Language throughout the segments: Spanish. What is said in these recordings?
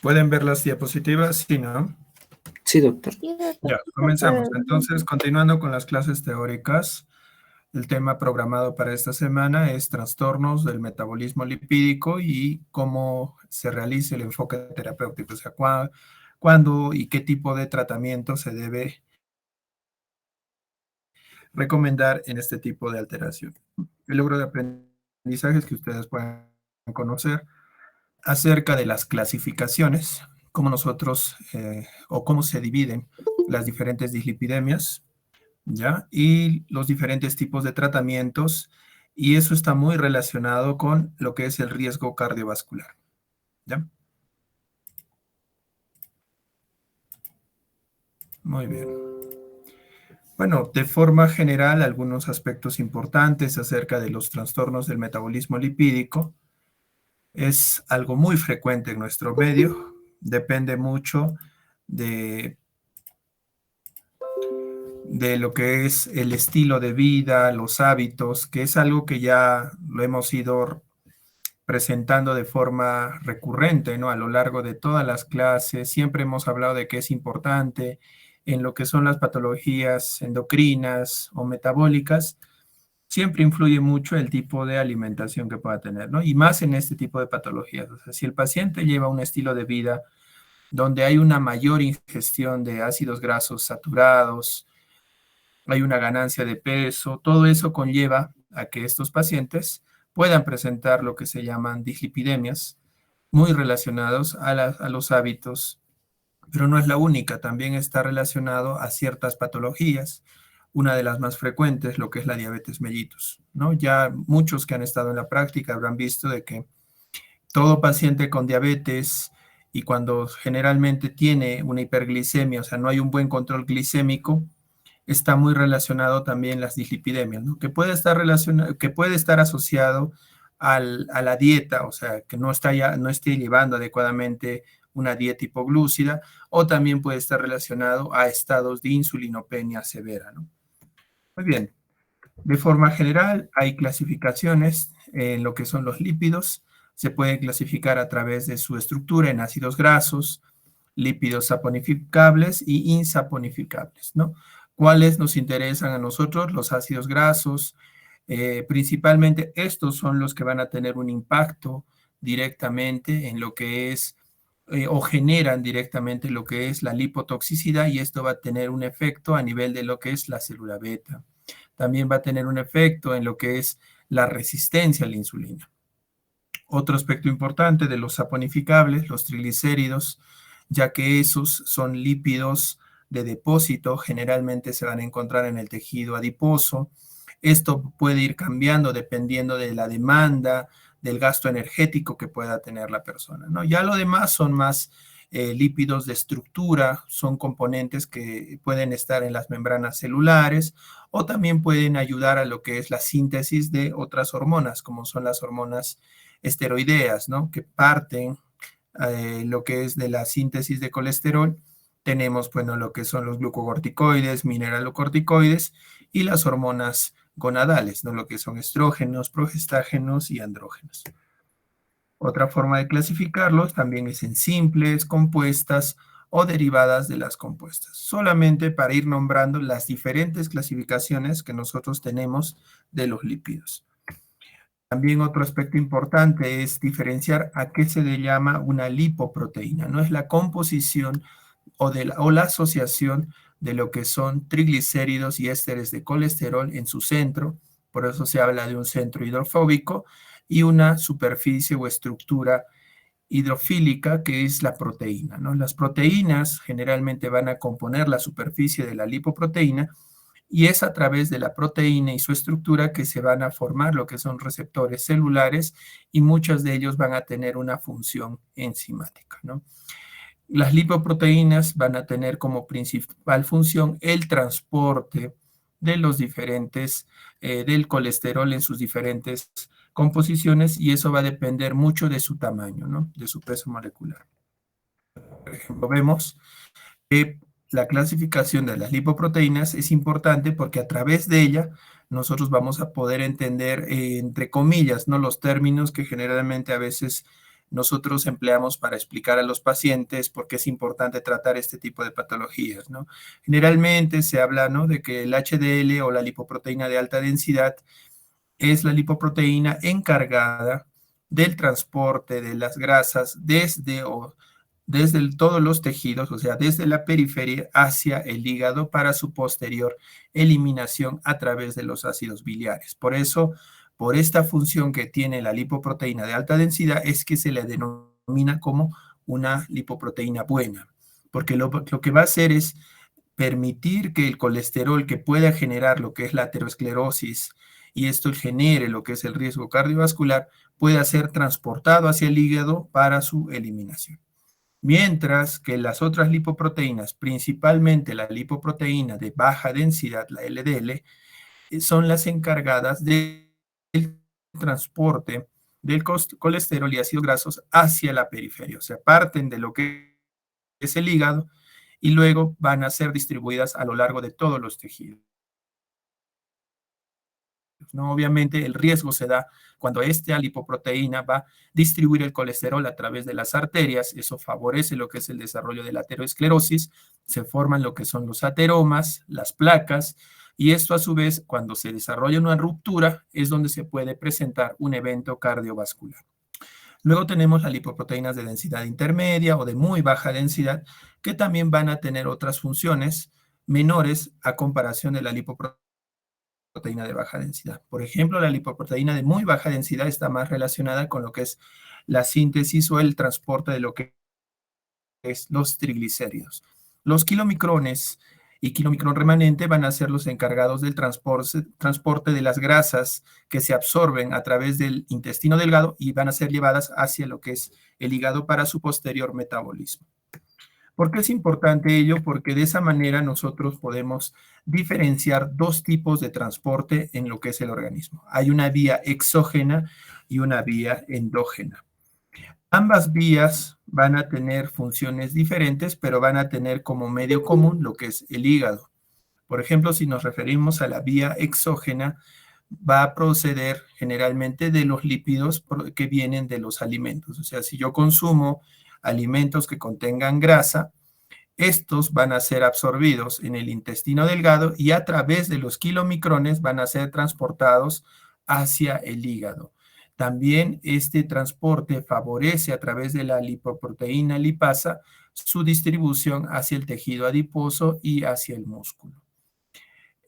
¿Pueden ver las diapositivas? Sí, ¿no? Sí, doctor. Ya, comenzamos. Entonces, continuando con las clases teóricas, el tema programado para esta semana es trastornos del metabolismo lipídico y cómo se realiza el enfoque terapéutico, o sea, cuándo y qué tipo de tratamiento se debe recomendar en este tipo de alteración. El logro de aprendizajes que ustedes puedan conocer acerca de las clasificaciones, cómo nosotros o cómo se dividen las diferentes dislipidemias, ¿ya? Y los diferentes tipos de tratamientos, y eso está muy relacionado con lo que es el riesgo cardiovascular, ¿ya? Muy bien. Bueno, de forma general, algunos aspectos importantes acerca de los trastornos del metabolismo lipídico. Es algo muy frecuente en nuestro medio, depende mucho de lo que es el estilo de vida, los hábitos, que es algo que ya lo hemos ido presentando de forma recurrente, ¿no? A lo largo de todas las clases, siempre hemos hablado de que es importante en lo que son las patologías endocrinas o metabólicas, siempre influye mucho el tipo de alimentación que pueda tener, ¿no? Y más en este tipo de patologías. O sea, si el paciente lleva un estilo de vida donde hay una mayor ingestión de ácidos grasos saturados, hay una ganancia de peso, todo eso conlleva a que estos pacientes puedan presentar lo que se llaman dislipidemias, muy relacionados a los hábitos, pero no es la única, también está relacionado a ciertas patologías. Una de las más frecuentes, lo que es la diabetes mellitus, ¿no? Ya muchos que han estado en la práctica habrán visto de que todo paciente con diabetes y cuando generalmente tiene una hiperglicemia, o sea, no hay un buen control glicémico, está muy relacionado también las dislipidemias, ¿no? Que puede estar que puede estar asociado a la dieta, o sea, que no esté llevando adecuadamente una dieta hipoglúcida, o también puede estar relacionado a estados de insulinopenia severa, ¿no? Muy bien. De forma general, hay clasificaciones en lo que son los lípidos. Se puede clasificar a través de su estructura en ácidos grasos, lípidos saponificables y insaponificables, ¿no? ¿Cuáles nos interesan a nosotros? Los ácidos grasos. Principalmente estos son los que van a tener un impacto directamente en lo que es o generan directamente lo que es la lipotoxicidad y esto va a tener un efecto a nivel de lo que es la célula beta. También va a tener un efecto en lo que es la resistencia a la insulina. Otro aspecto importante de los saponificables, los triglicéridos, ya que esos son lípidos de depósito, generalmente se van a encontrar en el tejido adiposo. Esto puede ir cambiando dependiendo de la demanda, del gasto energético que pueda tener la persona, ¿no? Ya lo demás son más lípidos de estructura, son componentes que pueden estar en las membranas celulares o también pueden ayudar a lo que es la síntesis de otras hormonas, como son las hormonas esteroideas, ¿no? Que parten lo que es de la síntesis de colesterol. Tenemos, bueno, lo que son los glucocorticoides, mineralocorticoides y las hormonas gonadales, ¿no? Lo que son estrógenos, progestágenos y andrógenos. Otra forma de clasificarlos también es en simples, compuestas o derivadas de las compuestas, solamente para ir nombrando las diferentes clasificaciones que nosotros tenemos de los lípidos. También otro aspecto importante es diferenciar a qué se le llama una lipoproteína. No es la composición o la asociación de lo que son triglicéridos y ésteres de colesterol en su centro. Por eso se habla de un centro hidrofóbico y una superficie o estructura hidrofílica que es la proteína, ¿no? Las proteínas generalmente van a componer la superficie de la lipoproteína y es a través de la proteína y su estructura que se van a formar lo que son receptores celulares y muchos de ellos van a tener una función enzimática, ¿no? Las lipoproteínas van a tener como principal función el transporte de los diferentes, del colesterol en sus diferentes composiciones y eso va a depender mucho de su tamaño, ¿no? De su peso molecular. Por ejemplo, vemos que la clasificación de las lipoproteínas es importante porque a través de ella nosotros vamos a poder entender, entre comillas, ¿no? Los términos que generalmente a veces nosotros empleamos para explicar a los pacientes por qué es importante tratar este tipo de patologías, ¿no? Generalmente se habla, ¿no?, de que el HDL o la lipoproteína de alta densidad es la lipoproteína encargada del transporte de las grasas desde todos los tejidos, o sea, desde la periferia hacia el hígado para su posterior eliminación a través de los ácidos biliares. Por eso, por esta función que tiene la lipoproteína de alta densidad, es que se le denomina como una lipoproteína buena, porque lo que va a hacer es permitir que el colesterol que pueda generar lo que es la aterosclerosis y esto genere lo que es el riesgo cardiovascular, pueda ser transportado hacia el hígado para su eliminación. Mientras que las otras lipoproteínas, principalmente la lipoproteína de baja densidad, la LDL, son las encargadas del transporte del colesterol y ácidos grasos hacia la periferia. O sea, parten de lo que es el hígado y luego van a ser distribuidas a lo largo de todos los tejidos, ¿no? Obviamente el riesgo se da cuando esta lipoproteína va a distribuir el colesterol a través de las arterias, eso favorece lo que es el desarrollo de la aterosclerosis, se forman lo que son los ateromas, las placas, y esto a su vez, cuando se desarrolla una ruptura, es donde se puede presentar un evento cardiovascular. Luego tenemos las lipoproteínas de densidad intermedia o de muy baja densidad, que también van a tener otras funciones menores a comparación de la lipoproteína de baja densidad. Por ejemplo, la lipoproteína de muy baja densidad está más relacionada con lo que es la síntesis o el transporte de lo que es los triglicéridos. Los kilomicrones y kilomicrón remanente van a ser los encargados del transporte de las grasas que se absorben a través del intestino delgado y van a ser llevadas hacia lo que es el hígado para su posterior metabolismo. ¿Por qué es importante ello? Porque de esa manera nosotros podemos diferenciar dos tipos de transporte en lo que es el organismo. Hay una vía exógena y una vía endógena. Ambas vías van a tener funciones diferentes, pero van a tener como medio común lo que es el hígado. Por ejemplo, si nos referimos a la vía exógena, va a proceder generalmente de los lípidos que vienen de los alimentos. O sea, si yo consumo alimentos que contengan grasa, estos van a ser absorbidos en el intestino delgado y a través de los kilomicrones van a ser transportados hacia el hígado. También este transporte favorece a través de la lipoproteína lipasa su distribución hacia el tejido adiposo y hacia el músculo.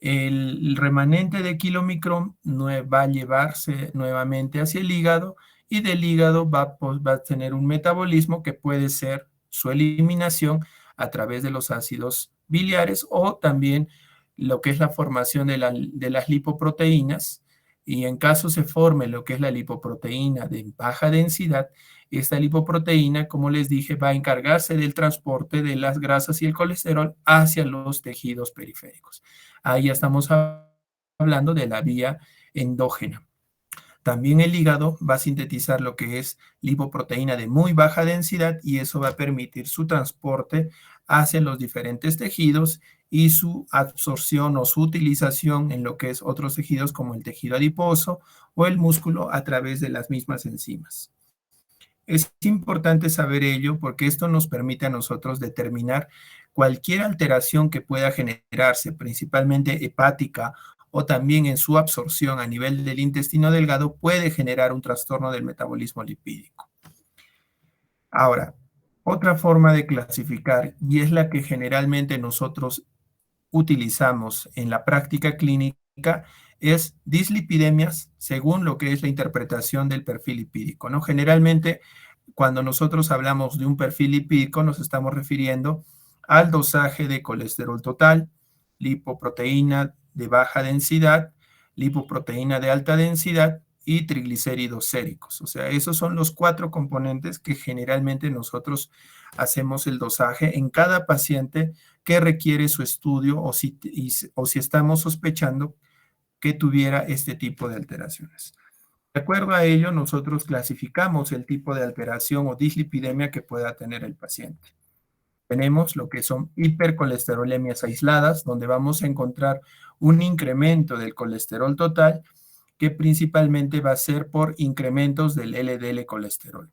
El remanente de kilomicrón va a llevarse nuevamente hacia el hígado y del hígado va a tener un metabolismo que puede ser su eliminación a través de los ácidos biliares o también lo que es la formación de las lipoproteínas, y en caso se forme lo que es la lipoproteína de baja densidad, esta lipoproteína, como les dije, va a encargarse del transporte de las grasas y el colesterol hacia los tejidos periféricos. Ahí ya estamos hablando de la vía endógena. También el hígado va a sintetizar lo que es lipoproteína de muy baja densidad y eso va a permitir su transporte hacia los diferentes tejidos y su absorción o su utilización en lo que es otros tejidos como el tejido adiposo o el músculo a través de las mismas enzimas. Es importante saber ello porque esto nos permite a nosotros determinar cualquier alteración que pueda generarse, principalmente hepática o también en su absorción a nivel del intestino delgado, puede generar un trastorno del metabolismo lipídico. Ahora, otra forma de clasificar, y es la que generalmente nosotros utilizamos en la práctica clínica, es dislipidemias según lo que es la interpretación del perfil lipídico, ¿no? Generalmente, cuando nosotros hablamos de un perfil lipídico, nos estamos refiriendo al dosaje de colesterol total, lipoproteína de baja densidad, lipoproteína de alta densidad y triglicéridos séricos. O sea, esos son los 4 componentes que generalmente nosotros hacemos el dosaje en cada paciente que requiere su estudio o si estamos sospechando que tuviera este tipo de alteraciones. De acuerdo a ello, nosotros clasificamos el tipo de alteración o dislipidemia que pueda tener el paciente. Tenemos lo que son hipercolesterolemias aisladas, donde vamos a encontrar un incremento del colesterol total, que principalmente va a ser por incrementos del LDL colesterol.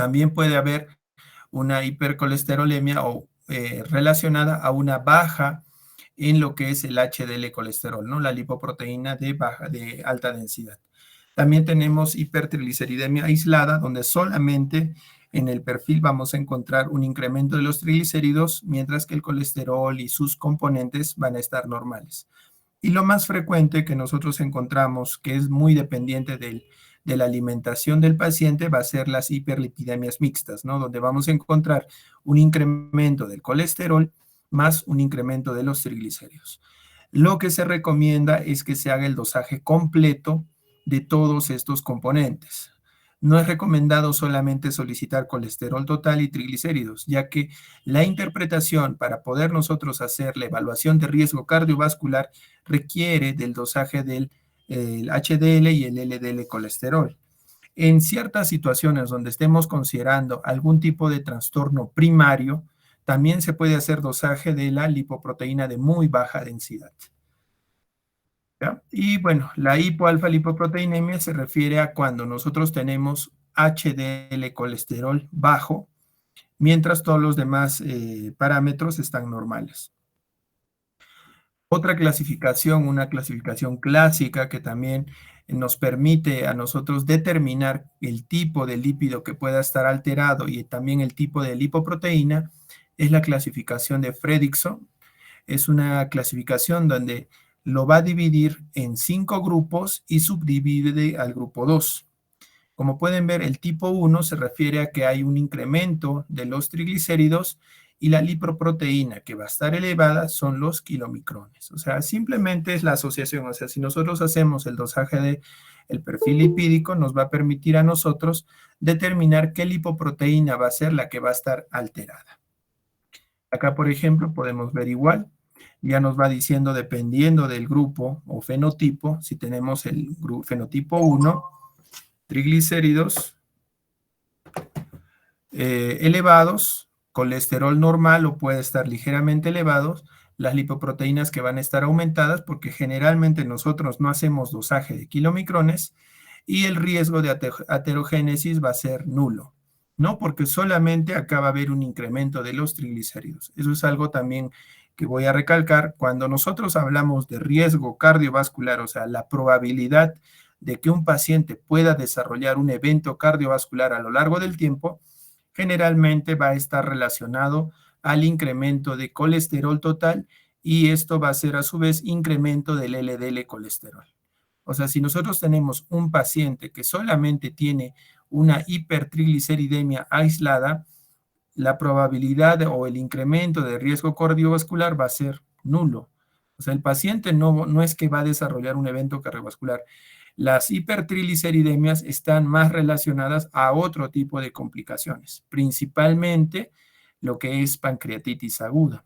También puede haber una hipercolesterolemia o relacionada a una baja en lo que es el HDL colesterol, ¿no? La lipoproteína de alta densidad. También tenemos hipertrigliceridemia aislada, donde solamente en el perfil vamos a encontrar un incremento de los triglicéridos, mientras que el colesterol y sus componentes van a estar normales. Y lo más frecuente que nosotros encontramos, que es muy dependiente de la alimentación del paciente, va a ser las hiperlipidemias mixtas, ¿no? Donde vamos a encontrar un incremento del colesterol más un incremento de los triglicéridos. Lo que se recomienda es que se haga el dosaje completo de todos estos componentes. No es recomendado solamente solicitar colesterol total y triglicéridos, ya que la interpretación para poder nosotros hacer la evaluación de riesgo cardiovascular requiere del dosaje del HDL y el LDL colesterol. En ciertas situaciones donde estemos considerando algún tipo de trastorno primario, también se puede hacer dosaje de la lipoproteína de muy baja densidad. ¿Ya? Y bueno, la hipoalfa-lipoproteinemia se refiere a cuando nosotros tenemos HDL colesterol bajo, mientras todos los demás parámetros están normales. Otra clasificación, una clasificación clásica que también nos permite a nosotros determinar el tipo de lípido que pueda estar alterado y también el tipo de lipoproteína, es la clasificación de Fredrickson. Es una clasificación donde lo va a dividir en 5 grupos y subdivide al grupo 2. Como pueden ver, el tipo 1 se refiere a que hay un incremento de los triglicéridos y la lipoproteína que va a estar elevada son los kilomicrones. O sea, simplemente es la asociación. O sea, si nosotros hacemos el dosaje del perfil lipídico, nos va a permitir a nosotros determinar qué lipoproteína va a ser la que va a estar alterada. Acá, por ejemplo, podemos ver igual. Ya nos va diciendo, dependiendo del grupo o fenotipo, si tenemos el fenotipo 1, triglicéridos elevados, colesterol normal o puede estar ligeramente elevados, las lipoproteínas que van a estar aumentadas porque generalmente nosotros no hacemos dosaje de kilomicrones y el riesgo de aterogénesis va a ser nulo, ¿no? Porque solamente acá va a haber un incremento de los triglicéridos. Eso es algo también que voy a recalcar. Cuando nosotros hablamos de riesgo cardiovascular, o sea, la probabilidad de que un paciente pueda desarrollar un evento cardiovascular a lo largo del tiempo, generalmente va a estar relacionado al incremento de colesterol total y esto va a ser a su vez incremento del LDL colesterol. O sea, si nosotros tenemos un paciente que solamente tiene una hipertrigliceridemia aislada, la probabilidad o el incremento de riesgo cardiovascular va a ser nulo. O sea, el paciente no es que va a desarrollar un evento cardiovascular. Las hipertrigliceridemias están más relacionadas a otro tipo de complicaciones, principalmente lo que es pancreatitis aguda.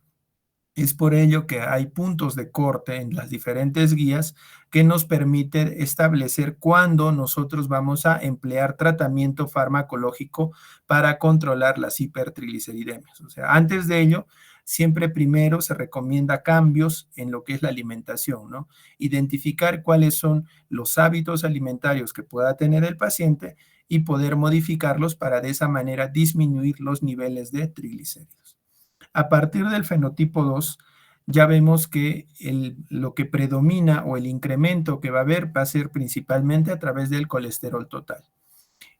Es por ello que hay puntos de corte en las diferentes guías que nos permiten establecer cuándo nosotros vamos a emplear tratamiento farmacológico para controlar las hipertrigliceridemias. O sea, antes de ello, siempre primero se recomienda cambios en lo que es la alimentación, ¿no? Identificar cuáles son los hábitos alimentarios que pueda tener el paciente y poder modificarlos para de esa manera disminuir los niveles de triglicéridos. A partir del fenotipo 2, ya vemos que lo que predomina o el incremento que va a haber va a ser principalmente a través del colesterol total.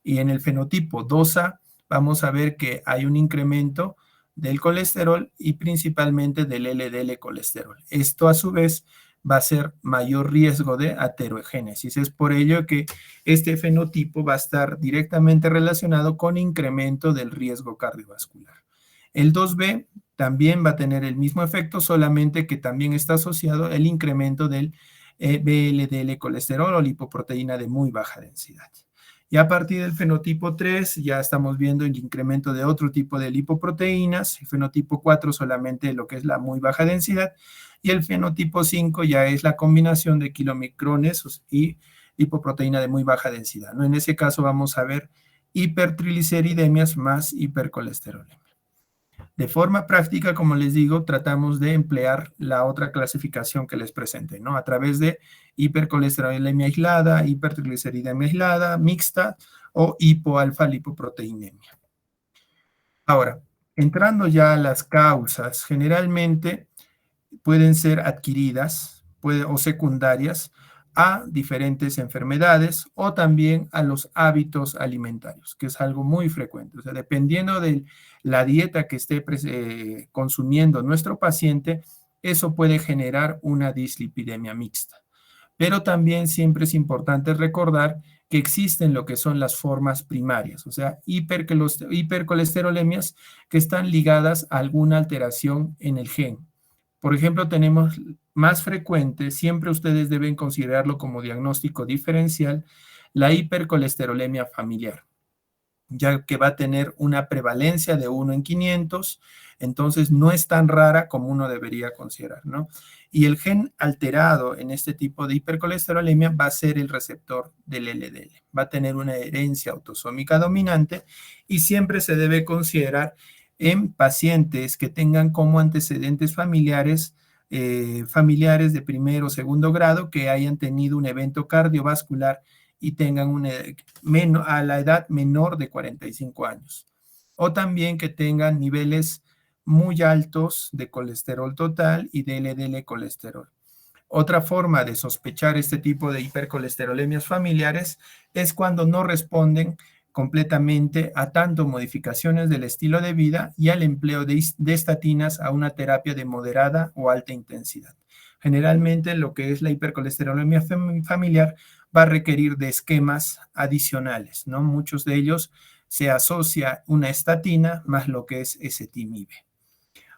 Y en el fenotipo 2A vamos a ver que hay un incremento del colesterol y principalmente del LDL colesterol. Esto a su vez va a ser mayor riesgo de aterogénesis. Es por ello que este fenotipo va a estar directamente relacionado con incremento del riesgo cardiovascular. El 2B también va a tener el mismo efecto, solamente que también está asociado el incremento del VLDL colesterol o lipoproteína de muy baja densidad. Y a partir del fenotipo 3 ya estamos viendo el incremento de otro tipo de lipoproteínas, el fenotipo 4 solamente lo que es la muy baja densidad y el fenotipo 5 ya es la combinación de kilomicrones y lipoproteína de muy baja densidad, ¿no? En ese caso vamos a ver hipertrigliceridemias más hipercolesterolemia. De forma práctica, como les digo, tratamos de emplear la otra clasificación que les presenté, ¿no? A través de hipercolesterolemia aislada, hipertrigliceridemia aislada, mixta o hipoalfa-lipoproteinemia. Ahora, entrando ya a las causas, generalmente pueden ser adquiridas o secundarias a diferentes enfermedades o también a los hábitos alimentarios, que es algo muy frecuente. O sea, dependiendo de la dieta que esté consumiendo nuestro paciente, eso puede generar una dislipidemia mixta. Pero también siempre es importante recordar que existen lo que son las formas primarias, o sea, hipercolesterolemias que están ligadas a alguna alteración en el gen. Por ejemplo, tenemos más frecuente, siempre ustedes deben considerarlo como diagnóstico diferencial, la hipercolesterolemia familiar, ya que va a tener una prevalencia de 1 en 500, entonces no es tan rara como uno debería considerar, ¿no? Y el gen alterado en este tipo de hipercolesterolemia va a ser el receptor del LDL, va a tener una herencia autosómica dominante y siempre se debe considerar en pacientes que tengan como antecedentes familiares de primero o segundo grado que hayan tenido un evento cardiovascular y tengan a la edad menor de 45 años. O también que tengan niveles muy altos de colesterol total y de LDL colesterol. Otra forma de sospechar este tipo de hipercolesterolemias familiares es cuando no responden completamente a tanto modificaciones del estilo de vida y al empleo de estatinas a una terapia de moderada o alta intensidad. Generalmente lo que es la hipercolesterolemia familiar va a requerir de esquemas adicionales, ¿no? Muchos de ellos se asocia una estatina más lo que es ezetimibe.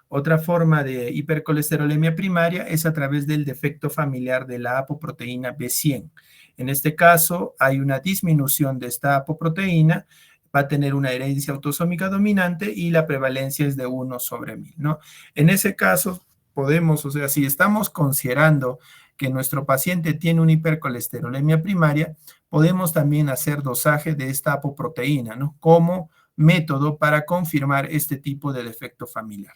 Otra forma de hipercolesterolemia primaria es a través del defecto familiar de la apoproteína B100. En este caso, hay una disminución de esta apoproteína, va a tener una herencia autosómica dominante y la prevalencia es de 1 sobre 1000, ¿no? En ese caso, podemos, o sea, si estamos considerando que nuestro paciente tiene una hipercolesterolemia primaria, podemos también hacer dosaje de esta apoproteína, ¿no? Como método para confirmar este tipo de defecto familiar.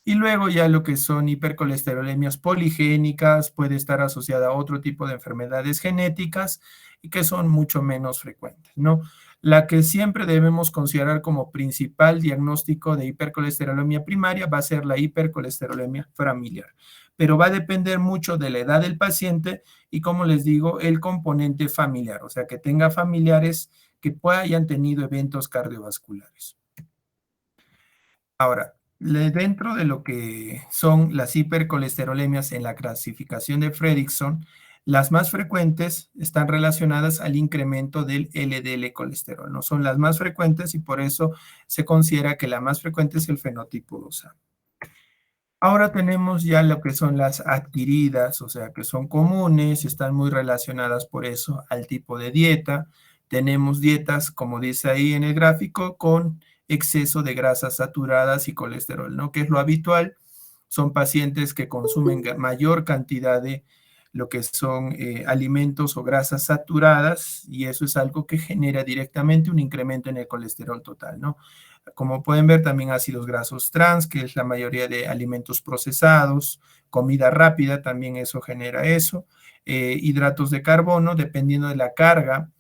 Y luego ya lo que son hipercolesterolemias poligénicas puede estar asociada a otro tipo de enfermedades genéticas y que son mucho menos frecuentes, ¿no? La que siempre debemos considerar como principal diagnóstico de hipercolesterolemia primaria va a ser la hipercolesterolemia familiar, pero va a depender mucho de la edad del paciente y, como les digo, el componente familiar, o sea, que tenga familiares que hayan tenido eventos cardiovasculares. Ahora, dentro de lo que son las hipercolesterolemias en la clasificación de Fredrickson, las más frecuentes están relacionadas al incremento del LDL colesterol, no son las más frecuentes y por eso se considera que la más frecuente es el fenotipo 2A. Ahora tenemos ya lo que son las adquiridas, o sea, que son comunes, están muy relacionadas por eso al tipo de dieta. Tenemos dietas, como dice ahí en el gráfico, con exceso de grasas saturadas y colesterol, ¿no? Que es lo habitual. Son pacientes que consumen mayor cantidad de lo que son alimentos o grasas saturadas y eso es algo que genera directamente un incremento en el colesterol total, ¿no? Como pueden ver, también ácidos grasos trans, que es la mayoría de alimentos procesados, comida rápida, también eso genera eso, hidratos de carbono, dependiendo de la carga.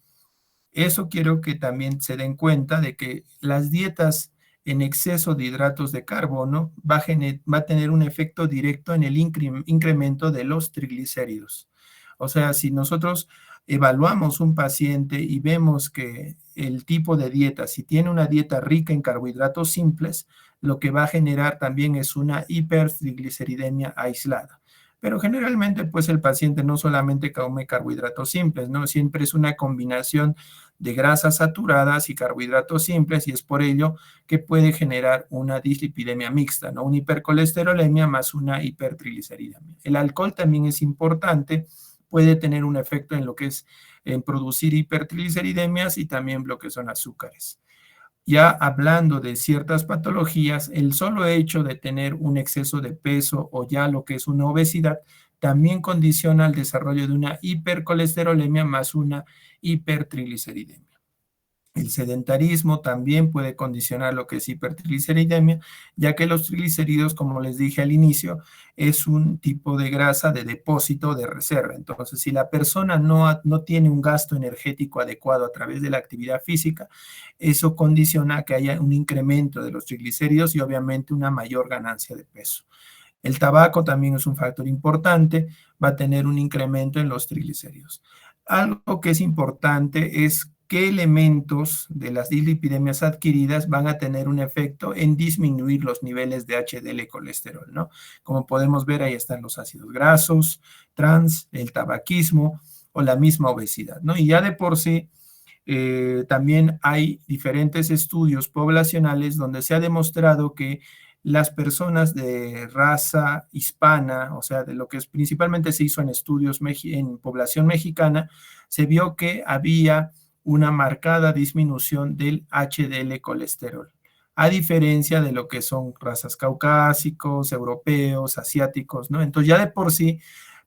Eso quiero que también se den cuenta de que las dietas en exceso de hidratos de carbono va a tener un efecto directo en el incremento de los triglicéridos. O sea, si nosotros evaluamos un paciente y vemos que el tipo de dieta, si tiene una dieta rica en carbohidratos simples, lo que va a generar también es una hipertrigliceridemia aislada. Pero generalmente, pues el paciente no solamente come carbohidratos simples, ¿no? Siempre es una combinación de grasas saturadas y carbohidratos simples y es por ello que puede generar una dislipidemia mixta, ¿no? Una hipercolesterolemia más una hipertrigliceridemia. El alcohol también es importante, puede tener un efecto en lo que es en producir hipertrigliceridemias y también lo que son azúcares. Ya hablando de ciertas patologías, el solo hecho de tener un exceso de peso o ya lo que es una obesidad también condiciona el desarrollo de una hipercolesterolemia más una hipertrigliceridemia. El sedentarismo también puede condicionar lo que es hipertrigliceridemia, ya que los triglicéridos, como les dije al inicio, es un tipo de grasa de depósito de reserva. Entonces, si la persona no tiene un gasto energético adecuado a través de la actividad física, eso condiciona que haya un incremento de los triglicéridos y obviamente una mayor ganancia de peso. El tabaco también es un factor importante, va a tener un incremento en los triglicéridos. Algo que es importante es qué elementos de las dislipidemias adquiridas van a tener un efecto en disminuir los niveles de HDL colesterol, ¿no? Como podemos ver, ahí están los ácidos grasos, trans, el tabaquismo o la misma obesidad, ¿no? Y ya de por sí, también hay diferentes estudios poblacionales donde se ha demostrado que las personas de raza hispana, o sea, de lo que principalmente se hizo en estudios en población mexicana, se vio que había una marcada disminución del HDL colesterol, a diferencia de lo que son razas caucásicos, europeos, asiáticos, ¿no? Entonces ya de por sí,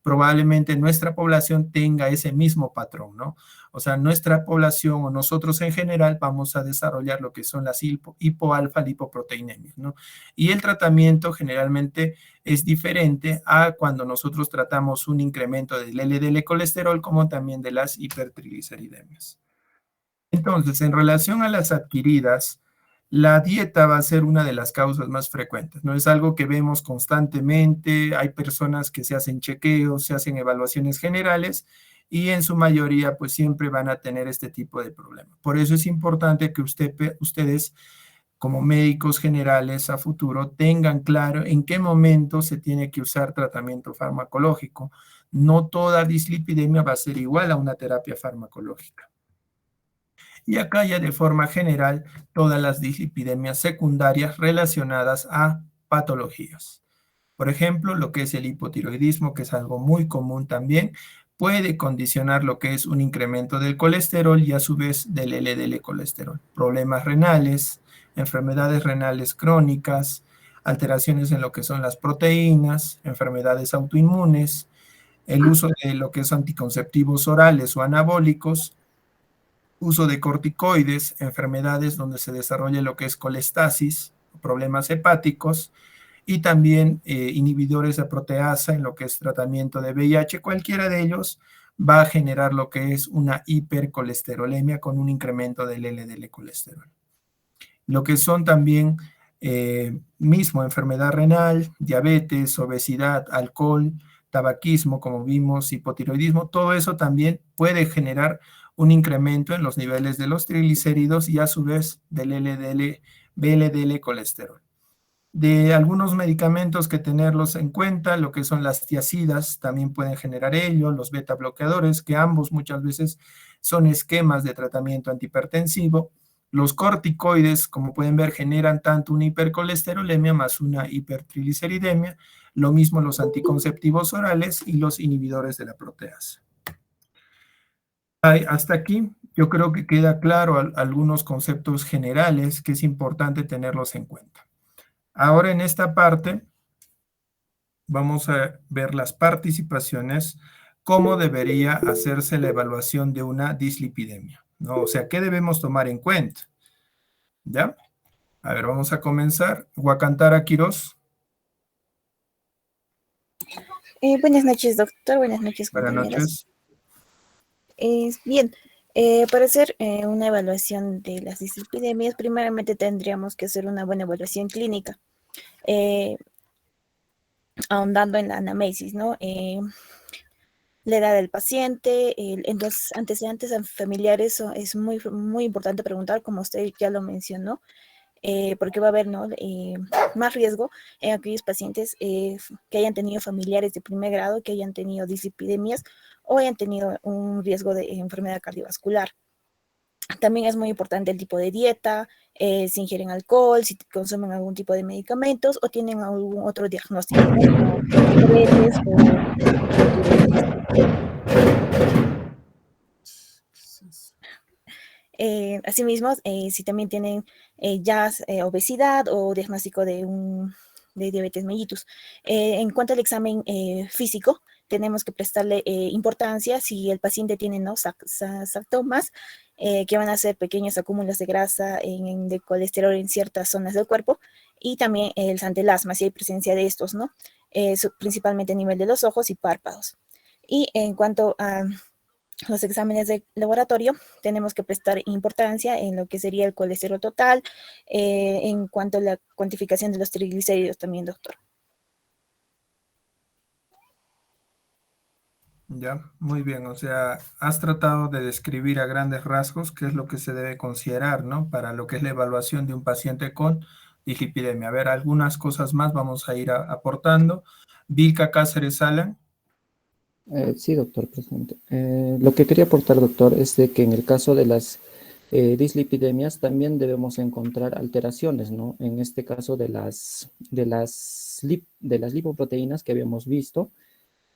probablemente nuestra población tenga ese mismo patrón, ¿no? O sea, nuestra población o nosotros en general vamos a desarrollar lo que son las hipoalfa lipoproteinemias, ¿no? Y el tratamiento generalmente es diferente a cuando nosotros tratamos un incremento del LDL colesterol como también de las hipertrigliceridemias. Entonces, en relación a las adquiridas, la dieta va a ser una de las causas más frecuentes, ¿no? Es algo que vemos constantemente, hay personas que se hacen chequeos, se hacen evaluaciones generales y en su mayoría pues siempre van a tener este tipo de problemas. Por eso es importante que ustedes como médicos generales a futuro tengan claro en qué momento se tiene que usar tratamiento farmacológico. No toda dislipidemia va a ser igual a una terapia farmacológica. Y acá ya de forma general todas las dislipidemias secundarias relacionadas a patologías. Por ejemplo, lo que es el hipotiroidismo, que es algo muy común también, puede condicionar lo que es un incremento del colesterol y a su vez del LDL colesterol. Problemas renales, enfermedades renales crónicas, alteraciones en lo que son las proteínas, enfermedades autoinmunes, el uso de lo que son anticonceptivos orales o anabólicos, uso de corticoides, enfermedades donde se desarrolla lo que es colestasis, problemas hepáticos, y también inhibidores de proteasa en lo que es tratamiento de VIH. Cualquiera de ellos va a generar lo que es una hipercolesterolemia con un incremento del LDL colesterol. Lo que son también mismo enfermedad renal, diabetes, obesidad, alcohol, tabaquismo, como vimos, hipotiroidismo, todo eso también puede generar un incremento en los niveles de los triglicéridos y a su vez del LDL, VLDL colesterol. De algunos medicamentos que tenerlos en cuenta, lo que son las tiazidas, también pueden generar ello, los beta bloqueadores, que ambos muchas veces son esquemas de tratamiento antihipertensivo. Los corticoides, como pueden ver, generan tanto una hipercolesterolemia más una hipertrigliceridemia, lo mismo los anticonceptivos orales y los inhibidores de la proteasa. Hasta aquí yo creo que queda claro algunos conceptos generales que es importante tenerlos en cuenta. Ahora en esta parte vamos a ver las participaciones, cómo debería hacerse la evaluación de una dislipidemia, ¿no? O sea, ¿qué debemos tomar en cuenta? ¿Ya? A ver, vamos a comenzar. Huacantara Quiroz. Buenas noches, doctor. Buenas noches, Buenas compañeros. noches. Bien, para hacer una evaluación de las dislipidemias, primeramente tendríamos que hacer una buena evaluación clínica, ahondando en la anamnesis, ¿no? La edad del paciente, en los antecedentes familiares es muy, muy importante preguntar, como usted ya lo mencionó, porque va a haber, ¿no? Más riesgo en aquellos pacientes que hayan tenido familiares de primer grado, que hayan tenido dislipidemias o hayan tenido un riesgo de enfermedad cardiovascular. También es muy importante el tipo de dieta, si ingieren alcohol, si consumen algún tipo de medicamentos o tienen algún otro diagnóstico, ¿no? Como diabetes o hipotiroidismo. Asimismo, si también tienen ya obesidad o diagnóstico de diabetes mellitus. En cuanto al examen físico, tenemos que prestarle importancia si el paciente tiene, ¿no?, sarcomas, que van a ser pequeños acúmulos de grasa, de colesterol en ciertas zonas del cuerpo, y también el santelasma, si hay presencia de estos, ¿no? Principalmente a nivel de los ojos y párpados. Y en cuanto a los exámenes de laboratorio, tenemos que prestar importancia en lo que sería el colesterol total, en cuanto a la cuantificación de los triglicéridos también, doctor. Ya, muy bien. O sea, has tratado de describir a grandes rasgos qué es lo que se debe considerar, ¿no? Para lo que es la evaluación de un paciente con dislipidemia. A ver, algunas cosas más vamos a ir aportando. Vilca Cáceres Alan. Sí, doctor, presente. Lo que quería aportar, doctor, es de que en el caso de las dislipidemias también debemos encontrar alteraciones, ¿no? En este caso de las lipoproteínas que habíamos visto,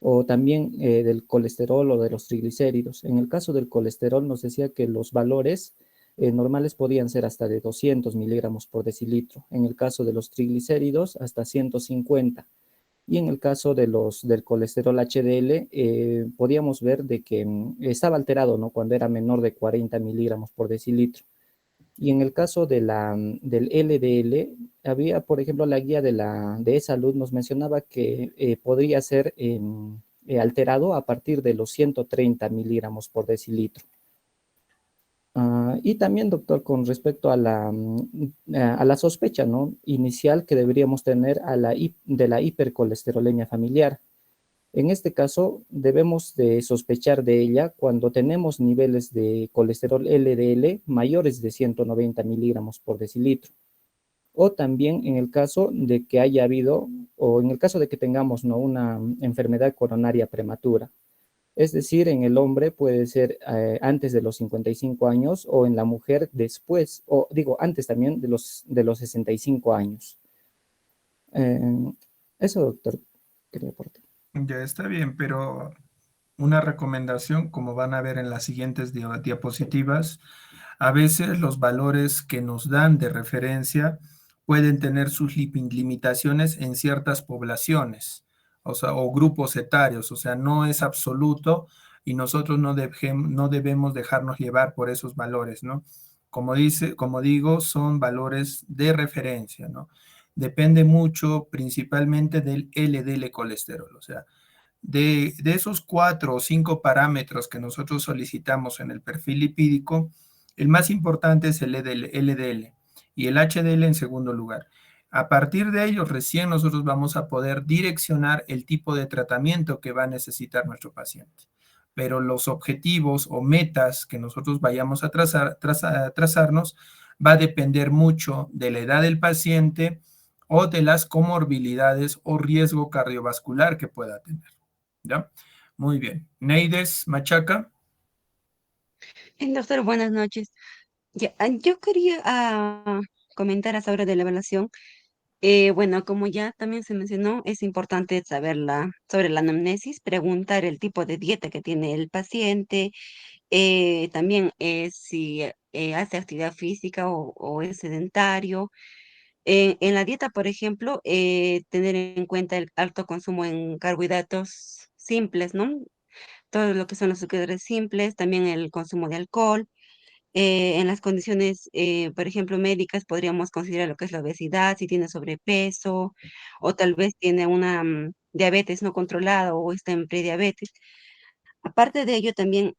o también del colesterol o de los triglicéridos. En el caso del colesterol nos decía que los valores normales podían ser hasta de 200 miligramos por decilitro. En el caso de los triglicéridos, hasta 150. Y en el caso del colesterol HDL, podíamos ver de que estaba alterado, ¿no? Cuando era menor de 40 miligramos por decilitro. Y en el caso del LDL, había, por ejemplo, la guía de e-salud nos mencionaba que podría ser alterado a partir de los 130 miligramos por decilitro. Y también, doctor, con respecto a la sospecha, ¿no?, inicial que deberíamos tener de la hipercolesterolemia familiar. En este caso, debemos de sospechar de ella cuando tenemos niveles de colesterol LDL mayores de 190 miligramos por decilitro. O también en el caso de que haya habido, o en el caso de que tengamos, ¿no?, una enfermedad coronaria prematura. Es decir, en el hombre puede ser antes de los 55 años o en la mujer después, o digo, antes también de los 65 años. Eso, doctor, quería aportar. Ya está bien, pero una recomendación, como van a ver en las siguientes diapositivas, a veces los valores que nos dan de referencia pueden tener sus limitaciones en ciertas poblaciones, o sea, o grupos etarios, o sea, no es absoluto y nosotros no debemos dejarnos llevar por esos valores, ¿no? Como digo, son valores de referencia, ¿no? Depende mucho principalmente del LDL colesterol, o sea, de esos 4 o 5 parámetros que nosotros solicitamos en el perfil lipídico, el más importante es el LDL y el HDL en segundo lugar. A partir de ellos, recién nosotros vamos a poder direccionar el tipo de tratamiento que va a necesitar nuestro paciente. Pero los objetivos o metas que nosotros vayamos a trazarnos va a depender mucho de la edad del paciente o de las comorbilidades o riesgo cardiovascular que pueda tener. ¿Ya? Muy bien. Neides Machaca. Doctor, buenas noches. Ya, yo quería comentar sobre de la evaluación. Bueno, como ya también se mencionó, es importante saberla sobre la anamnesis, preguntar el tipo de dieta que tiene el paciente, también si hace actividad física o es sedentario. En la dieta, por ejemplo, tener en cuenta el alto consumo en carbohidratos simples, ¿no? Todo lo que son los azúcares simples, también el consumo de alcohol. En las condiciones, por ejemplo, médicas, podríamos considerar lo que es la obesidad, si tiene sobrepeso o tal vez tiene una diabetes no controlada o está en prediabetes. Aparte de ello, también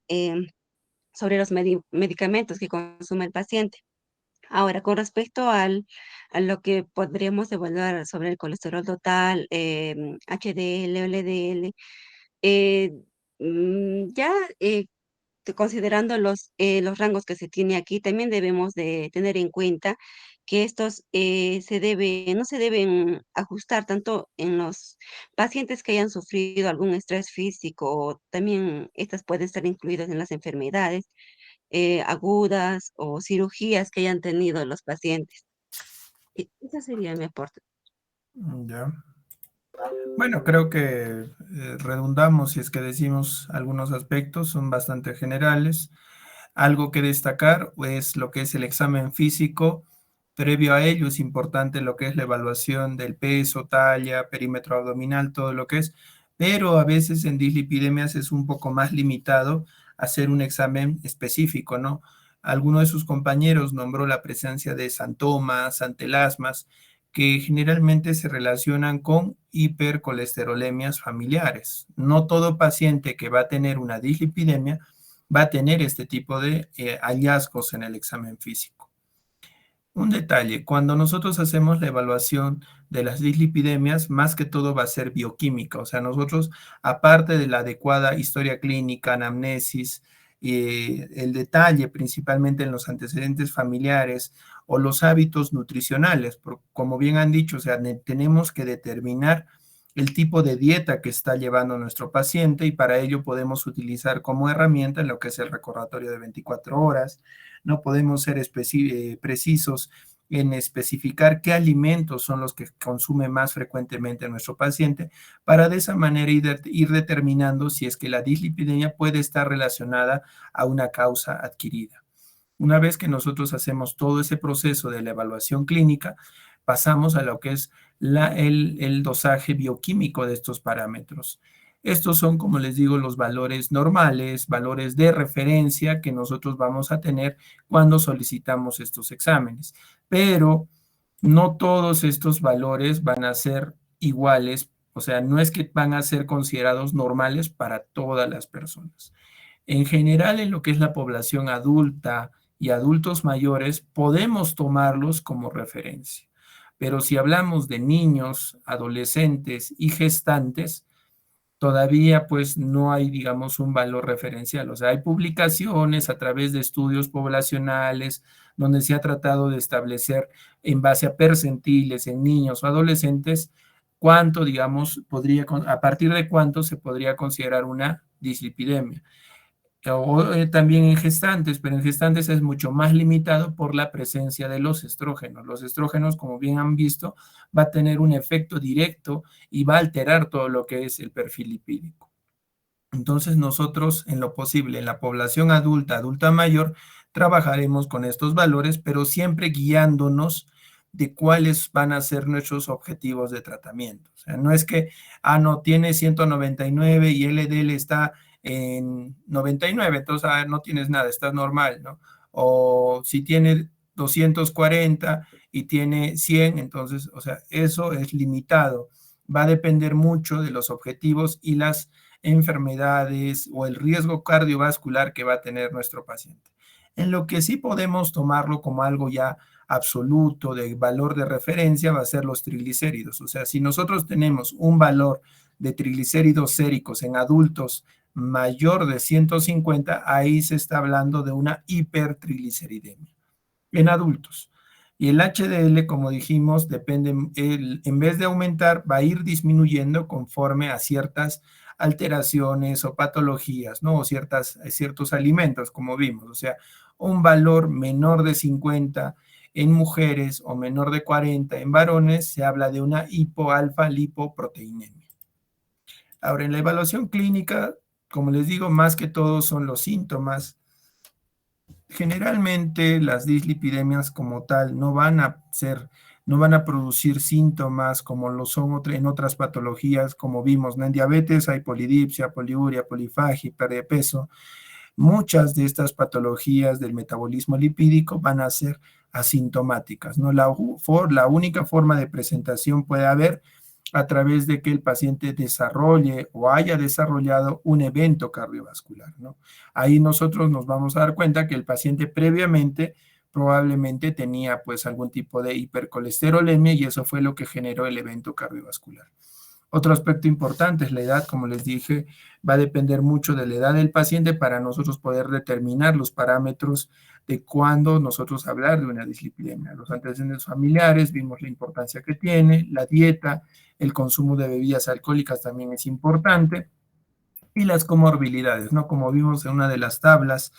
sobre los medicamentos que consume el paciente. Ahora, con respecto a lo que podríamos evaluar sobre el colesterol total, HDL, LDL, eh, ya considerando los rangos que se tiene aquí, también debemos de tener en cuenta que estos no se deben ajustar tanto en los pacientes que hayan sufrido algún estrés físico, o también estas pueden estar incluidas en las enfermedades agudas o cirugías que hayan tenido los pacientes. Ese sería mi aporte. Ya. Bueno, creo que redundamos si es que decimos algunos aspectos, son bastante generales. Algo que destacar es lo que es el examen físico. Previo a ello es importante lo que es la evaluación del peso, talla, perímetro abdominal, todo lo que es, pero a veces en dislipidemias es un poco más limitado hacer un examen específico, ¿no? Alguno de sus compañeros nombró la presencia de santomas, antelasmas, que generalmente se relacionan con hipercolesterolemias familiares. No todo paciente que va a tener una dislipidemia va a tener este tipo de hallazgos en el examen físico. Un detalle, cuando nosotros hacemos la evaluación de las dislipidemias, más que todo va a ser bioquímica, o sea, nosotros, aparte de la adecuada historia clínica, anamnesis, el detalle principalmente en los antecedentes familiares o los hábitos nutricionales, como bien han dicho, o sea, tenemos que determinar el tipo de dieta que está llevando nuestro paciente y para ello podemos utilizar como herramienta lo que es el recordatorio de 24 horas. No podemos ser precisos en especificar qué alimentos son los que consume más frecuentemente nuestro paciente para de esa manera ir determinando si es que la dislipidemia puede estar relacionada a una causa adquirida. Una vez que nosotros hacemos todo ese proceso de la evaluación clínica, pasamos a lo que es el dosaje bioquímico de estos parámetros. Estos son, como les digo, los valores normales, valores de referencia que nosotros vamos a tener cuando solicitamos estos exámenes. Pero no todos estos valores van a ser iguales, o sea, no es que van a ser considerados normales para todas las personas. En general, en lo que es la población adulta y adultos mayores, podemos tomarlos como referencia. Pero si hablamos de niños, adolescentes y gestantes, todavía pues no hay, digamos, un valor referencial. O sea, hay publicaciones a través de estudios poblacionales donde se ha tratado de establecer en base a percentiles en niños o adolescentes cuánto, digamos, a partir de cuánto se podría considerar una dislipidemia o también en gestantes, pero en gestantes es mucho más limitado por la presencia de los estrógenos. Los estrógenos, como bien han visto, va a tener un efecto directo y va a alterar todo lo que es el perfil lipídico. Entonces nosotros, en lo posible, en la población adulta, adulta mayor, trabajaremos con estos valores, pero siempre guiándonos de cuáles van a ser nuestros objetivos de tratamiento. O sea, no es que, no, tiene 199 y LDL está en 99, entonces no tienes nada, estás normal, ¿no? O si tiene 240 y tiene 100, entonces, o sea, eso es limitado. Va a depender mucho de los objetivos y las enfermedades o el riesgo cardiovascular que va a tener nuestro paciente. En lo que sí podemos tomarlo como algo ya absoluto de valor de referencia va a ser los triglicéridos. O sea, si nosotros tenemos un valor de triglicéridos séricos en adultos mayor de 150, ahí se está hablando de una hipertrigliceridemia en adultos. Y el HDL, como dijimos, depende, en vez de aumentar, va a ir disminuyendo conforme a ciertas alteraciones o patologías, ¿no? O ciertos alimentos, como vimos. O sea, un valor menor de 50 en mujeres o menor de 40 en varones, se habla de una hipoalfa lipoproteinemia. Ahora, en la evaluación clínica, como les digo, más que todo son los síntomas. Generalmente las dislipidemias como tal no van a producir síntomas como lo son en otras patologías, como vimos, ¿no? En diabetes hay polidipsia, poliuria, polifagia, pérdida de peso. Muchas de estas patologías del metabolismo lipídico van a ser asintomáticas, ¿no? La única forma de presentación puede haber a través de que el paciente desarrolle o haya desarrollado un evento cardiovascular, ¿no? Ahí nosotros nos vamos a dar cuenta que el paciente previamente probablemente tenía pues algún tipo de hipercolesterolemia y eso fue lo que generó el evento cardiovascular. Otro aspecto importante es la edad, como les dije, va a depender mucho de la edad del paciente para nosotros poder determinar los parámetros de cuándo nosotros hablar de una dislipidemia. Los antecedentes familiares, vimos la importancia que tiene, la dieta, el consumo de bebidas alcohólicas también es importante, y las comorbilidades, ¿no? Como vimos en una de las tablas,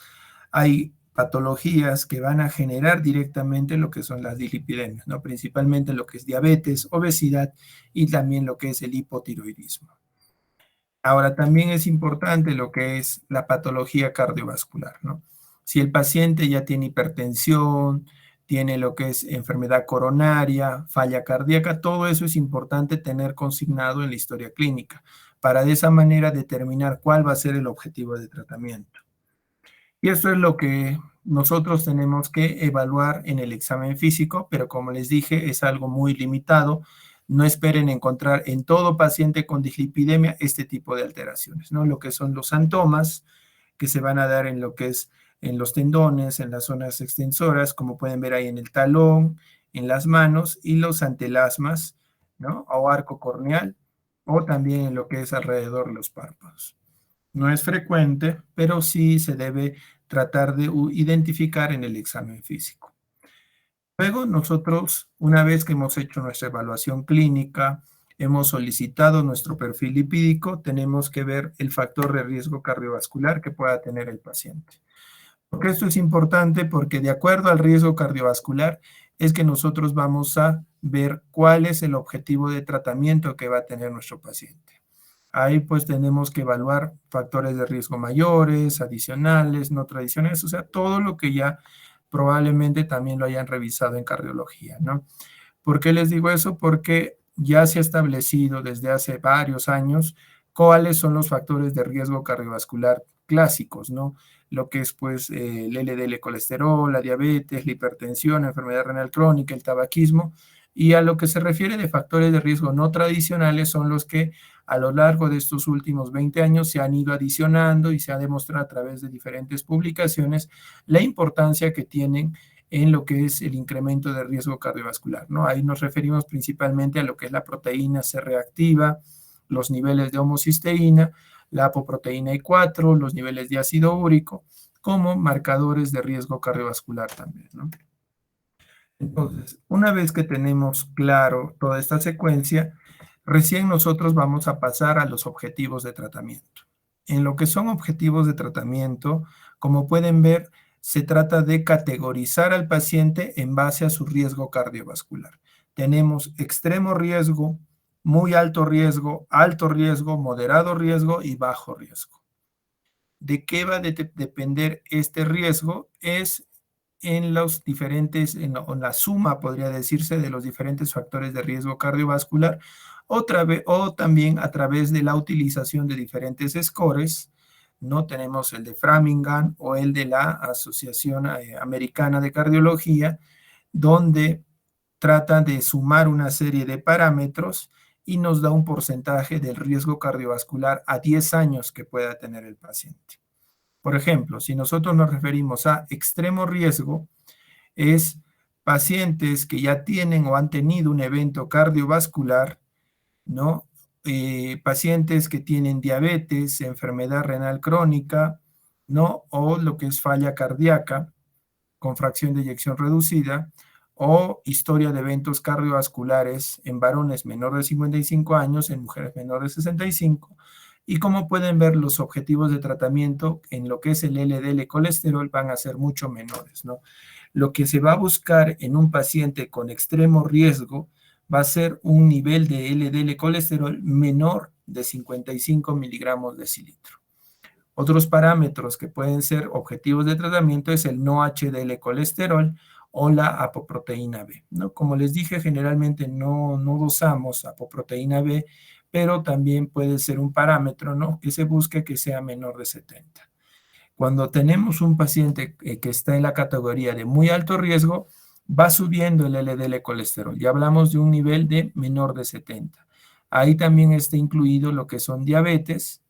hay patologías que van a generar directamente lo que son las dislipidemias, ¿no? Principalmente lo que es diabetes, obesidad y también lo que es el hipotiroidismo. Ahora, también es importante lo que es la patología cardiovascular, ¿no? Si el paciente ya tiene hipertensión, tiene lo que es enfermedad coronaria, falla cardíaca, todo eso es importante tener consignado en la historia clínica, para de esa manera determinar cuál va a ser el objetivo de tratamiento. Y esto es lo que nosotros tenemos que evaluar en el examen físico, pero como les dije, es algo muy limitado. No esperen encontrar en todo paciente con dislipidemia este tipo de alteraciones, ¿no? Lo que son los síntomas que se van a dar en lo que es en los tendones, en las zonas extensoras, como pueden ver ahí en el talón, en las manos, y los antelasmas, ¿no? O arco corneal, o también en lo que es alrededor de los párpados. No es frecuente, pero sí se debe tratar de identificar en el examen físico. Luego nosotros, una vez que hemos hecho nuestra evaluación clínica, hemos solicitado nuestro perfil lipídico, tenemos que ver el factor de riesgo cardiovascular que pueda tener el paciente. Porque esto es importante porque de acuerdo al riesgo cardiovascular es que nosotros vamos a ver cuál es el objetivo de tratamiento que va a tener nuestro paciente. Ahí pues tenemos que evaluar factores de riesgo mayores, adicionales, no tradicionales, o sea, todo lo que ya probablemente también lo hayan revisado en cardiología, ¿no? ¿Por qué les digo eso? Porque ya se ha establecido desde hace varios años cuáles son los factores de riesgo cardiovascular clásicos, ¿no? Lo que es pues el LDL colesterol, la diabetes, la hipertensión, la enfermedad renal crónica, el tabaquismo, y a lo que se refiere de factores de riesgo no tradicionales son los que a lo largo de estos últimos 20 años se han ido adicionando y se ha demostrado a través de diferentes publicaciones la importancia que tienen en lo que es el incremento de riesgo cardiovascular, ¿no? Ahí nos referimos principalmente a lo que es la proteína C reactiva, los niveles de homocisteína, la apoproteína I4, los niveles de ácido úrico, como marcadores de riesgo cardiovascular también, ¿no? Entonces, una vez que tenemos claro toda esta secuencia, recién nosotros vamos a pasar a los objetivos de tratamiento. En lo que son objetivos de tratamiento, como pueden ver, se trata de categorizar al paciente en base a su riesgo cardiovascular. Tenemos extremo riesgo, muy alto riesgo, moderado riesgo y bajo riesgo. ¿De qué va a depender este riesgo? Es en los diferentes, en la suma, podría decirse, de los diferentes factores de riesgo cardiovascular, o también a través de la utilización de diferentes scores, ¿no? Tenemos el de Framingham o el de la Asociación Americana de Cardiología, donde trata de sumar una serie de parámetros y nos da un porcentaje del riesgo cardiovascular a 10 años que pueda tener el paciente. Por ejemplo, si nosotros nos referimos a extremo riesgo, es pacientes que ya tienen o han tenido un evento cardiovascular, ¿no? Pacientes que tienen diabetes, enfermedad renal crónica, ¿no? O lo que es falla cardíaca con fracción de eyección reducida, o historia de eventos cardiovasculares en varones menores de 55 años, en mujeres menores de 65, y como pueden ver, los objetivos de tratamiento en lo que es el LDL colesterol van a ser mucho menores, ¿no? Lo que se va a buscar en un paciente con extremo riesgo va a ser un nivel de LDL colesterol menor de 55 miligramos decilitro. Otros parámetros que pueden ser objetivos de tratamiento es el no HDL colesterol o la apoproteína B, ¿no? Como les dije, generalmente no dosamos apoproteína B, pero también puede ser un parámetro, ¿no? Que se busque que sea menor de 70. Cuando tenemos un paciente que está en la categoría de muy alto riesgo, va subiendo el LDL colesterol. Ya hablamos de un nivel de menor de 70. Ahí también está incluido lo que son diabetes.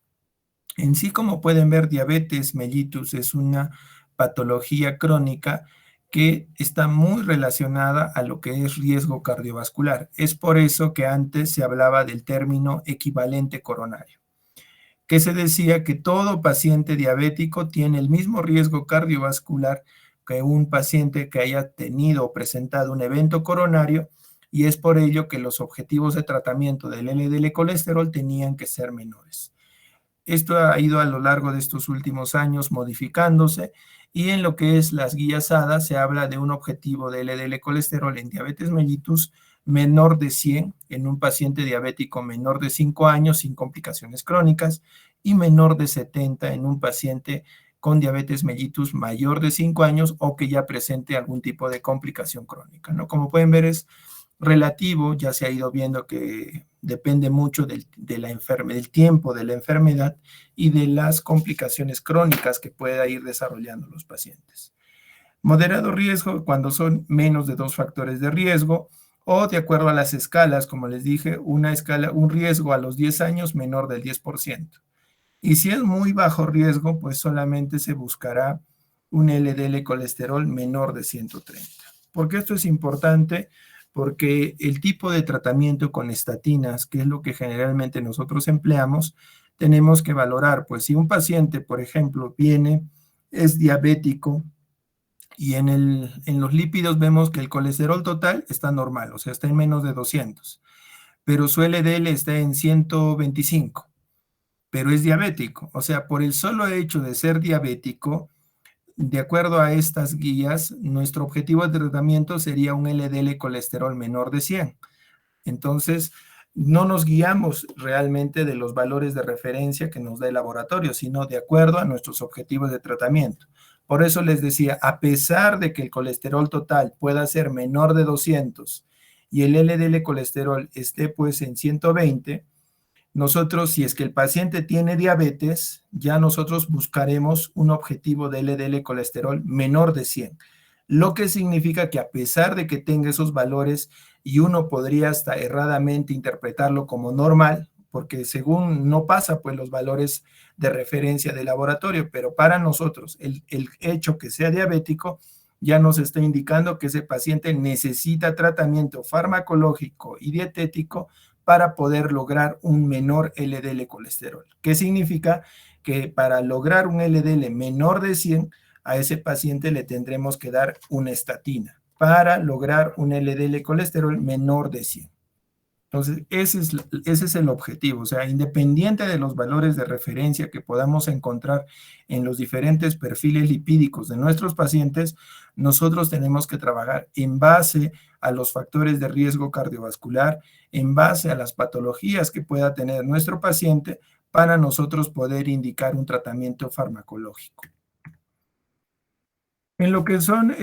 En sí, como pueden ver, diabetes mellitus es una patología crónica que está muy relacionada a lo que es riesgo cardiovascular. Es por eso que antes se hablaba del término equivalente coronario, que se decía que todo paciente diabético tiene el mismo riesgo cardiovascular que un paciente que haya tenido o presentado un evento coronario, y es por ello que los objetivos de tratamiento del LDL colesterol tenían que ser menores. Esto ha ido a lo largo de estos últimos años modificándose, y en lo que es las guías ADA se habla de un objetivo de LDL colesterol en diabetes mellitus menor de 100 en un paciente diabético menor de 5 años sin complicaciones crónicas, y menor de 70 en un paciente con diabetes mellitus mayor de 5 años o que ya presente algún tipo de complicación crónica, ¿no? Como pueden ver, es relativo, ya se ha ido viendo que depende mucho del tiempo de la enfermedad y de las complicaciones crónicas que pueda ir desarrollando los pacientes. Moderado riesgo cuando son menos de 2 factores de riesgo, o de acuerdo a las escalas, como les dije, un riesgo a los 10 años menor del 10%. Y si es muy bajo riesgo, pues solamente se buscará un LDL colesterol menor de 130. ¿Por qué esto es importante? Porque el tipo de tratamiento con estatinas, que es lo que generalmente nosotros empleamos, tenemos que valorar, pues si un paciente, por ejemplo, es diabético, y en los lípidos vemos que el colesterol total está normal, o sea, está en menos de 200, pero su LDL está en 125, pero es diabético. O sea, por el solo hecho de ser diabético, de acuerdo a estas guías, nuestro objetivo de tratamiento sería un LDL colesterol menor de 100. Entonces, no nos guiamos realmente de los valores de referencia que nos da el laboratorio, sino de acuerdo a nuestros objetivos de tratamiento. Por eso les decía, a pesar de que el colesterol total pueda ser menor de 200 y el LDL colesterol esté pues en 120, nosotros, si es que el paciente tiene diabetes, ya nosotros buscaremos un objetivo de LDL colesterol menor de 100, lo que significa que a pesar de que tenga esos valores y uno podría hasta erradamente interpretarlo como normal, porque según no pasa pues los valores de referencia de laboratorio, pero para nosotros el hecho que sea diabético ya nos está indicando que ese paciente necesita tratamiento farmacológico y dietético para poder lograr un menor LDL colesterol. ¿Qué significa? Que para lograr un LDL menor de 100, a ese paciente le tendremos que dar una estatina para lograr un LDL colesterol menor de 100. Entonces, ese es el objetivo, o sea, independiente de los valores de referencia que podamos encontrar en los diferentes perfiles lipídicos de nuestros pacientes, nosotros tenemos que trabajar en base a los factores de riesgo cardiovascular, en base a las patologías que pueda tener nuestro paciente, para nosotros poder indicar un tratamiento farmacológico. En lo que son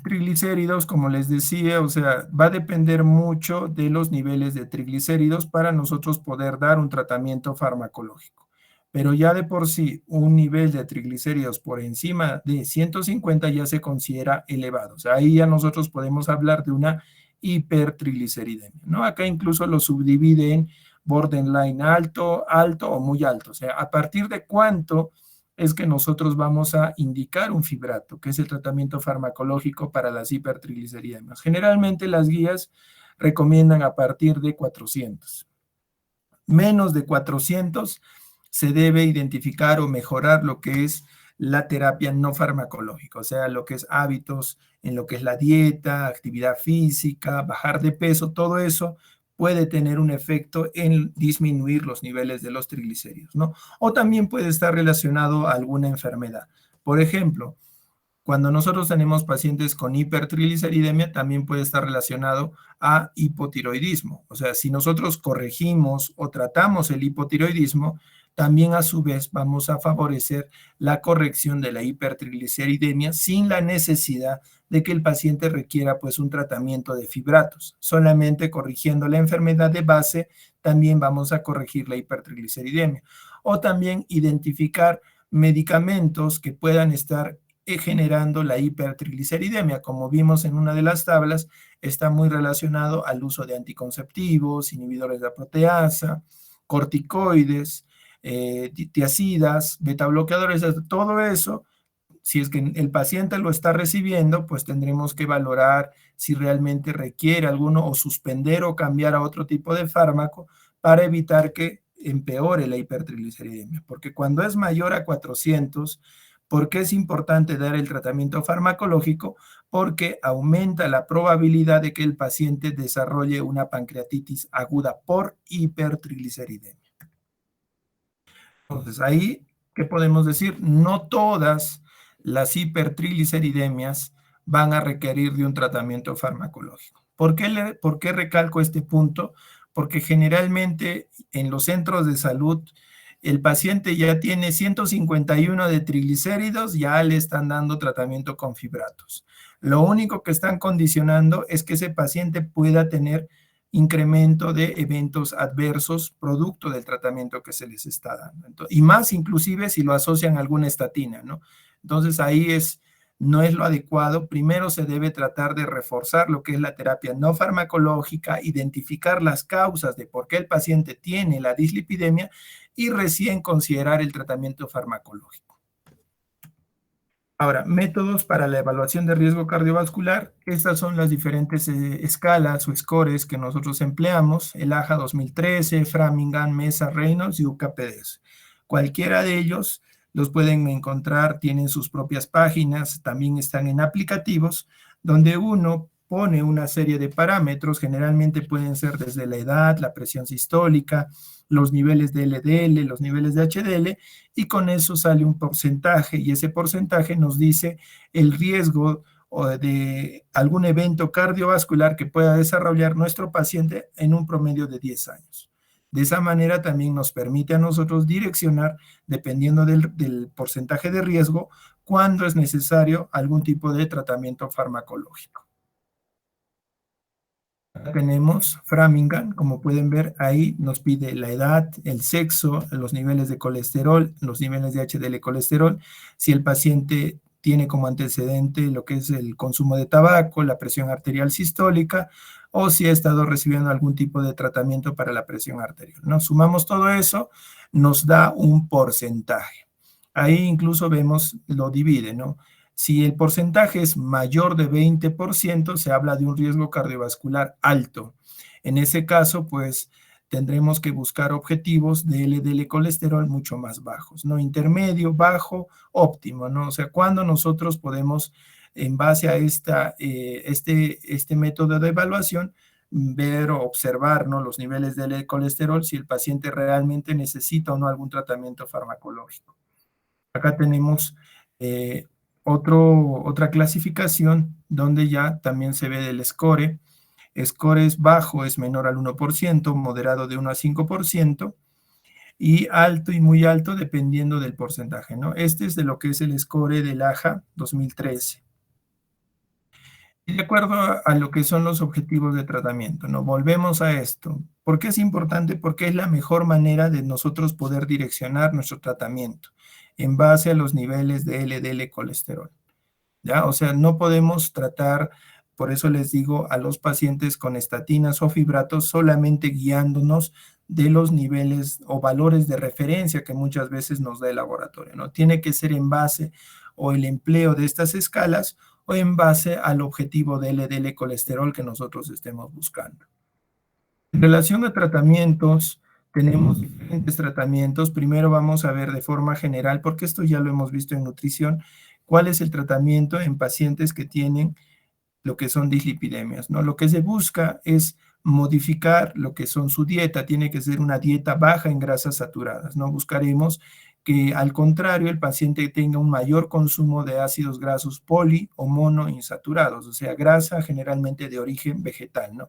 triglicéridos, como les decía, o sea, va a depender mucho de los niveles de triglicéridos para nosotros poder dar un tratamiento farmacológico. Pero ya de por sí, un nivel de triglicéridos por encima de 150 ya se considera elevado. O sea, ahí ya nosotros podemos hablar de una hipertrigliceridemia, ¿no? Acá incluso lo subdivide en borderline alto, alto o muy alto. O sea, a partir de cuánto es que nosotros vamos a indicar un fibrato, que es el tratamiento farmacológico para las hipertrigliceridemias. Generalmente las guías recomiendan a partir de 400. Menos de 400 se debe identificar o mejorar lo que es la terapia no farmacológica, o sea, lo que es hábitos en lo que es la dieta, actividad física, bajar de peso, todo eso puede tener un efecto en disminuir los niveles de los triglicéridos, ¿no? O también puede estar relacionado a alguna enfermedad. Por ejemplo, cuando nosotros tenemos pacientes con hipertrigliceridemia, también puede estar relacionado a hipotiroidismo. O sea, si nosotros corregimos o tratamos el hipotiroidismo, también a su vez vamos a favorecer la corrección de la hipertrigliceridemia sin la necesidad de que el paciente requiera pues un tratamiento de fibratos. Solamente corrigiendo la enfermedad de base, también vamos a corregir la hipertrigliceridemia. O también identificar medicamentos que puedan estar generando la hipertrigliceridemia. Como vimos en una de las tablas, está muy relacionado al uso de anticonceptivos, inhibidores de la proteasa, corticoides, tiazidas, betabloqueadores, todo eso. Si es que el paciente lo está recibiendo, pues tendremos que valorar si realmente requiere alguno o suspender o cambiar a otro tipo de fármaco para evitar que empeore la hipertrigliceridemia. Porque cuando es mayor a 400, ¿por qué es importante dar el tratamiento farmacológico? Porque aumenta la probabilidad de que el paciente desarrolle una pancreatitis aguda por hipertrigliceridemia. Entonces, ahí, ¿qué podemos decir? No todas las hipertrigliceridemias van a requerir de un tratamiento farmacológico. ¿Por qué recalco este punto? Porque generalmente en los centros de salud el paciente ya tiene 151 de triglicéridos, ya le están dando tratamiento con fibratos. Lo único que están condicionando es que ese paciente pueda tener incremento de eventos adversos producto del tratamiento que se les está dando. Y más inclusive si lo asocian a alguna estatina, ¿no? Entonces ahí no es lo adecuado. Primero se debe tratar de reforzar lo que es la terapia no farmacológica, identificar las causas de por qué el paciente tiene la dislipidemia y recién considerar el tratamiento farmacológico. Ahora, métodos para la evaluación de riesgo cardiovascular. Estas son las diferentes escalas o scores que nosotros empleamos: el AJA 2013, Framingham, Mesa, Reynolds y UKPDS. Cualquiera de ellos los pueden encontrar, tienen sus propias páginas, también están en aplicativos, donde uno pone una serie de parámetros, generalmente pueden ser desde la edad, la presión sistólica, los niveles de LDL, los niveles de HDL, y con eso sale un porcentaje, y ese porcentaje nos dice el riesgo de algún evento cardiovascular que pueda desarrollar nuestro paciente en un promedio de 10 años. De esa manera también nos permite a nosotros direccionar, dependiendo del porcentaje de riesgo, cuándo es necesario algún tipo de tratamiento farmacológico. Acá tenemos Framingham, como pueden ver ahí nos pide la edad, el sexo, los niveles de colesterol, los niveles de HDL colesterol, si el paciente tiene como antecedente lo que es el consumo de tabaco, la presión arterial sistólica, o si ha estado recibiendo algún tipo de tratamiento para la presión arterial, ¿no? Sumamos todo eso, nos da un porcentaje. Ahí incluso vemos, lo divide, ¿no? Si el porcentaje es mayor de 20%, se habla de un riesgo cardiovascular alto. En ese caso, pues, tendremos que buscar objetivos de LDL colesterol mucho más bajos, ¿no? Intermedio, bajo, óptimo, ¿no? O sea, cuando nosotros podemos, en base a este método de evaluación, ver o observar, ¿no?, los niveles de LDL colesterol, si el paciente realmente necesita o no algún tratamiento farmacológico. Acá tenemos otra clasificación donde ya también se ve el score. Score es bajo, es menor al 1%, moderado de 1 a 5%, y alto y muy alto dependiendo del porcentaje, ¿no? Este es de lo que es el score del AJA 2013. Y de acuerdo a lo que son los objetivos de tratamiento, ¿no? Volvemos a esto. ¿Por qué es importante? Porque es la mejor manera de nosotros poder direccionar nuestro tratamiento en base a los niveles de LDL colesterol, ¿ya? O sea, no podemos tratar, por eso les digo a los pacientes con estatinas o fibratos, solamente guiándonos de los niveles o valores de referencia que muchas veces nos da el laboratorio, ¿no? Tiene que ser en base o el empleo de estas escalas o en base al objetivo de LDL colesterol que nosotros estemos buscando. En relación a tratamientos, tenemos diferentes tratamientos. Primero vamos a ver de forma general, porque esto ya lo hemos visto en nutrición, cuál es el tratamiento en pacientes que tienen lo que son dislipidemias, ¿no? Lo que se busca es modificar lo que son su dieta, tiene que ser una dieta baja en grasas saturadas, ¿no? Buscaremos que al contrario el paciente tenga un mayor consumo de ácidos grasos poli o monoinsaturados, o sea, grasa generalmente de origen vegetal, ¿no?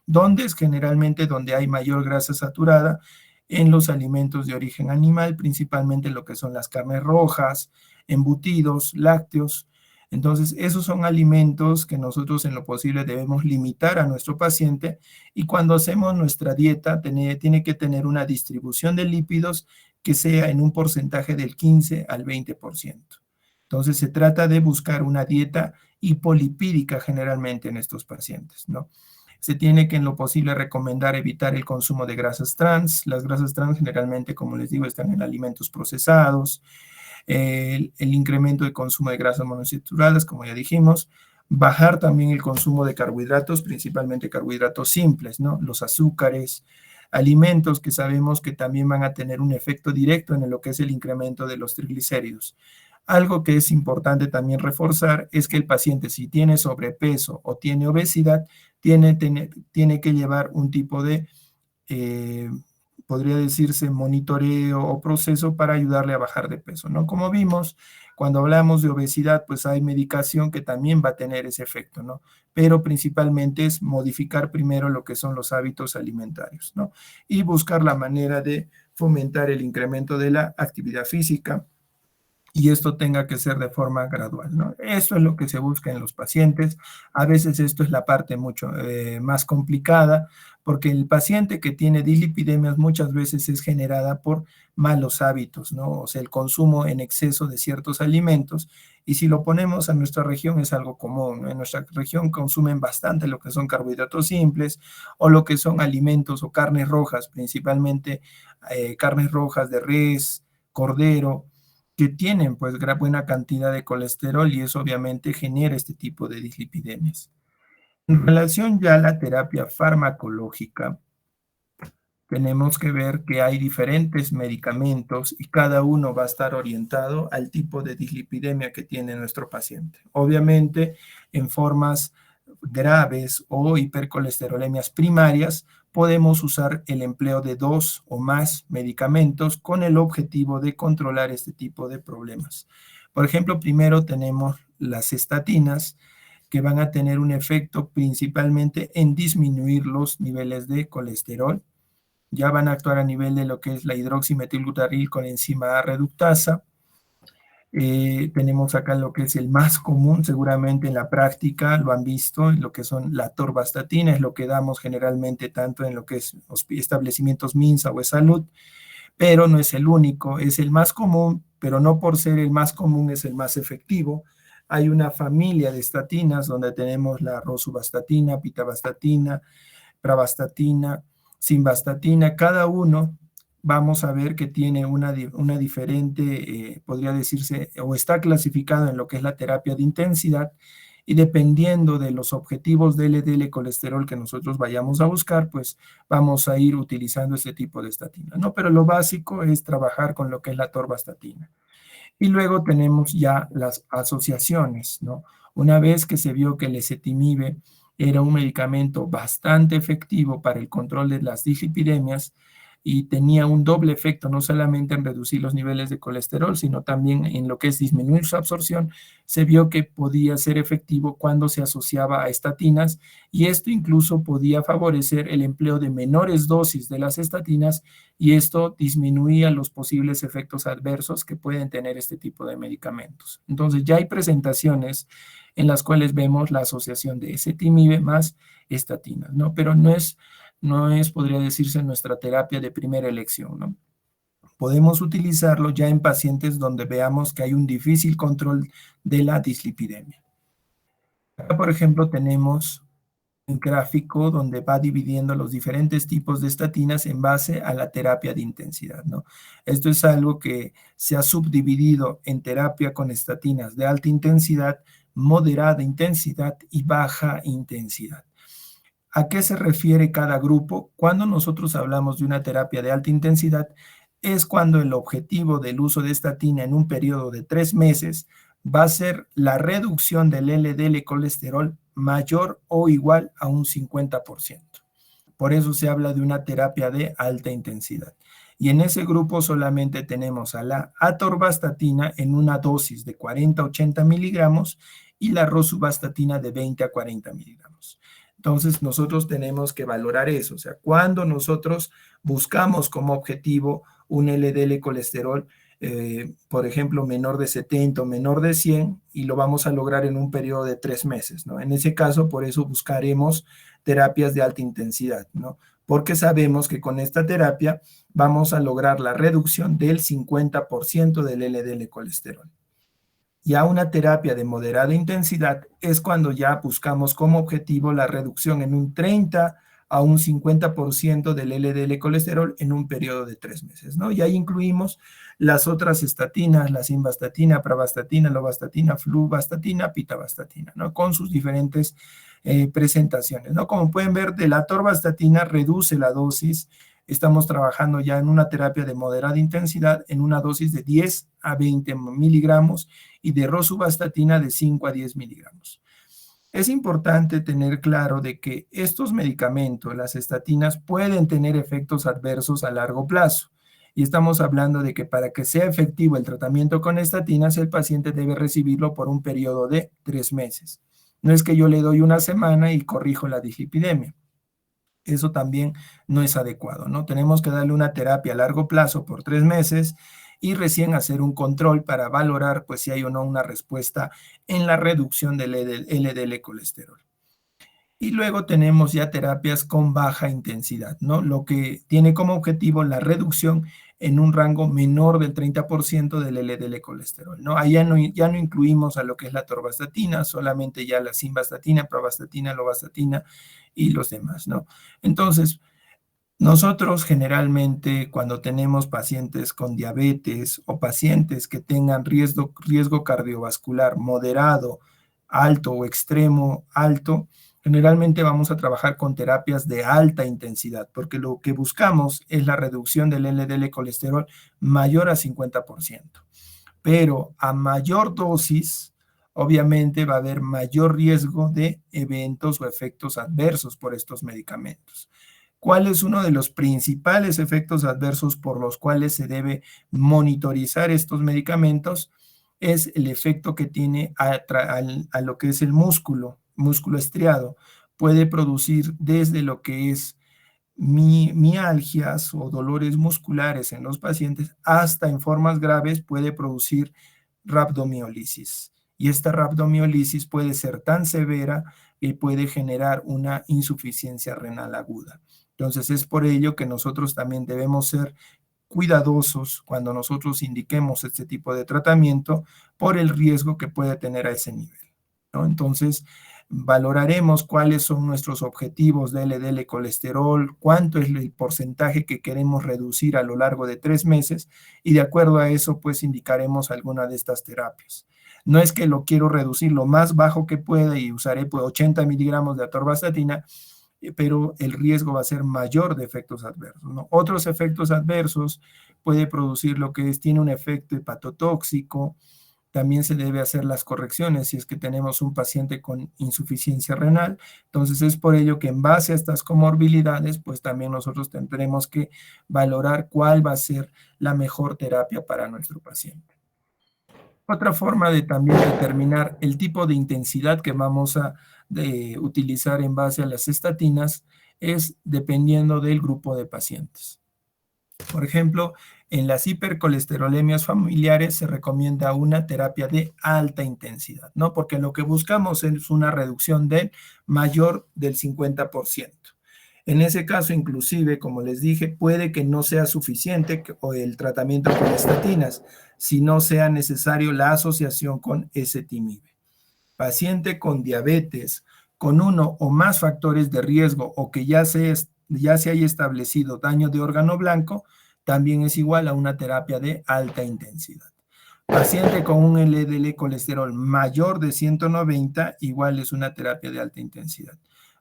¿Dónde es generalmente donde hay mayor grasa saturada? En los alimentos de origen animal, principalmente lo que son las carnes rojas, embutidos, lácteos. Entonces, esos son alimentos que nosotros en lo posible debemos limitar a nuestro paciente, y cuando hacemos nuestra dieta tiene que tener una distribución de lípidos que sea en un porcentaje del 15 al 20%. Entonces, se trata de buscar una dieta hipolipídica generalmente en estos pacientes, ¿no? Se tiene que en lo posible recomendar evitar el consumo de grasas trans. Las grasas trans generalmente, como les digo, están en alimentos procesados. El incremento de consumo de grasas monoinsaturadas, como ya dijimos, bajar también el consumo de carbohidratos, principalmente carbohidratos simples, ¿no? Los azúcares, alimentos que sabemos que también van a tener un efecto directo en lo que es el incremento de los triglicéridos. Algo que es importante también reforzar es que el paciente, si tiene sobrepeso o tiene obesidad, tiene que llevar un tipo de podría decirse monitoreo o proceso para ayudarle a bajar de peso, ¿no? Como vimos, cuando hablamos de obesidad, pues hay medicación que también va a tener ese efecto, ¿no? Pero principalmente es modificar primero lo que son los hábitos alimentarios, ¿no? Y buscar la manera de fomentar el incremento de la actividad física, y esto tenga que ser de forma gradual, ¿no? Esto es lo que se busca en los pacientes. A veces esto es la parte mucho más complicada, porque el paciente que tiene dislipidemias muchas veces es generada por malos hábitos, ¿no? O sea, el consumo en exceso de ciertos alimentos, y si lo ponemos a nuestra región es algo común, ¿no? En nuestra región consumen bastante lo que son carbohidratos simples, o lo que son alimentos o carnes rojas, principalmente carnes rojas de res, cordero, que tienen pues buena cantidad de colesterol, y eso obviamente genera este tipo de dislipidemias. En relación ya a la terapia farmacológica, tenemos que ver que hay diferentes medicamentos y cada uno va a estar orientado al tipo de dislipidemia que tiene nuestro paciente. Obviamente, en formas graves o hipercolesterolemias primarias, podemos usar el empleo de 2 o más medicamentos con el objetivo de controlar este tipo de problemas. Por ejemplo, primero tenemos las estatinas, que van a tener un efecto principalmente en disminuir los niveles de colesterol. Ya van a actuar a nivel de lo que es la hidroximetilbutaril con enzima A reductasa. Tenemos acá lo que es el más común, seguramente en la práctica lo han visto, lo que son la atorvastatina, es lo que damos generalmente tanto en lo que es establecimientos MINSA o de salud, pero no es el único, es el más común, pero no por ser el más común es el más efectivo. Hay una familia de estatinas donde tenemos la rosuvastatina, pitavastatina, pravastatina, simvastatina. Cada uno vamos a ver que tiene una diferente, podría decirse, o está clasificado en lo que es la terapia de intensidad, y dependiendo de los objetivos de LDL colesterol que nosotros vayamos a buscar, pues vamos a ir utilizando este tipo de estatina, ¿no? Pero lo básico es trabajar con lo que es la atorvastatina. Y luego tenemos ya las asociaciones, ¿no? Una vez que se vio que el ezetimibe era un medicamento bastante efectivo para el control de las dislipidemias y tenía un doble efecto, no solamente en reducir los niveles de colesterol, sino también en lo que es disminuir su absorción, se vio que podía ser efectivo cuando se asociaba a estatinas, y esto incluso podía favorecer el empleo de menores dosis de las estatinas, y esto disminuía los posibles efectos adversos que pueden tener este tipo de medicamentos. Entonces ya hay presentaciones en las cuales vemos la asociación de ezetimibe más estatinas, ¿no? Pero no es, podría decirse, nuestra terapia de primera elección, ¿no? Podemos utilizarlo ya en pacientes donde veamos que hay un difícil control de la dislipidemia. Acá, por ejemplo, tenemos un gráfico donde va dividiendo los diferentes tipos de estatinas en base a la terapia de intensidad, ¿no? Esto es algo que se ha subdividido en terapia con estatinas de alta intensidad, moderada intensidad y baja intensidad. ¿A qué se refiere cada grupo? Cuando nosotros hablamos de una terapia de alta intensidad, es cuando el objetivo del uso de estatina en un periodo de 3 meses va a ser la reducción del LDL colesterol mayor o igual a un 50%. Por eso se habla de una terapia de alta intensidad. Y en ese grupo solamente tenemos a la atorvastatina en una dosis de 40 a 80 miligramos y la rosuvastatina de 20 a 40 miligramos. Entonces nosotros tenemos que valorar eso, o sea, cuando nosotros buscamos como objetivo un LDL colesterol, por ejemplo, menor de 70 o menor de 100, y lo vamos a lograr en un periodo de 3 meses, ¿no? En ese caso, por eso buscaremos terapias de alta intensidad, ¿no? Porque sabemos que con esta terapia vamos a lograr la reducción del 50% del LDL colesterol. Ya una terapia de moderada intensidad es cuando ya buscamos como objetivo la reducción en un 30 a un 50% del LDL colesterol en un periodo de 3 meses, ¿no? Y ahí incluimos las otras estatinas, la simvastatina, pravastatina, lovastatina, fluvastatina, pitavastatina, ¿no? Con sus diferentes presentaciones, ¿no? Como pueden ver, de la atorvastatina reduce la dosis. Estamos trabajando ya en una terapia de moderada intensidad en una dosis de 10 a 20 miligramos y de rosuvastatina de 5 a 10 miligramos. Es importante tener claro de que estos medicamentos, las estatinas, pueden tener efectos adversos a largo plazo. Y estamos hablando de que para que sea efectivo el tratamiento con estatinas, el paciente debe recibirlo por un periodo de 3 meses. No es que yo le doy una semana y corrijo la dislipidemia. Eso también no es adecuado, ¿no? Tenemos que darle una terapia a largo plazo por 3 meses y recién hacer un control para valorar pues si hay o no una respuesta en la reducción del LDL colesterol. Y luego tenemos ya terapias con baja intensidad, ¿no? Lo que tiene como objetivo la reducción en un rango menor del 30% del LDL colesterol, ¿no? Ahí ya no incluimos a lo que es la atorvastatina, solamente ya la simvastatina, pravastatina, lovastatina y los demás, ¿no? Entonces, nosotros generalmente cuando tenemos pacientes con diabetes o pacientes que tengan riesgo cardiovascular moderado, alto o extremo alto, generalmente vamos a trabajar con terapias de alta intensidad, porque lo que buscamos es la reducción del LDL colesterol mayor a 50%. Pero a mayor dosis, obviamente va a haber mayor riesgo de eventos o efectos adversos por estos medicamentos. ¿Cuál es uno de los principales efectos adversos por los cuales se debe monitorizar estos medicamentos? Es el efecto que tiene a lo que es el músculo estriado. Puede producir desde lo que es mialgias o dolores musculares en los pacientes hasta en formas graves puede producir rhabdomiólisis. Y esta rhabdomiólisis puede ser tan severa que puede generar una insuficiencia renal aguda. Entonces es por ello que nosotros también debemos ser cuidadosos cuando nosotros indiquemos este tipo de tratamiento por el riesgo que puede tener a ese nivel, ¿no? Entonces valoraremos cuáles son nuestros objetivos de LDL colesterol, cuánto es el porcentaje que queremos reducir a lo largo de 3 meses y de acuerdo a eso pues indicaremos alguna de estas terapias. No es que lo quiero reducir lo más bajo que pueda y usaré pues 80 miligramos de atorvastatina, pero el riesgo va a ser mayor de efectos adversos, ¿no? Otros efectos adversos puede producir lo que tiene un efecto hepatotóxico. También se debe hacer las correcciones si es que tenemos un paciente con insuficiencia renal. Entonces es por ello que en base a estas comorbilidades, pues también nosotros tendremos que valorar cuál va a ser la mejor terapia para nuestro paciente. Otra forma de también determinar el tipo de intensidad que vamos a utilizar en base a las estatinas es dependiendo del grupo de pacientes. Por ejemplo, en las hipercolesterolemias familiares se recomienda una terapia de alta intensidad, ¿no? Porque lo que buscamos es una reducción del mayor del 50%. En ese caso, inclusive, como les dije, puede que no sea suficiente el tratamiento con estatinas, si no sea necesario la asociación con ezetimibe. Paciente con diabetes, con uno o más factores de riesgo o que ya se haya establecido daño de órgano blanco, también es igual a una terapia de alta intensidad. Paciente con un LDL colesterol mayor de 190, igual es una terapia de alta intensidad.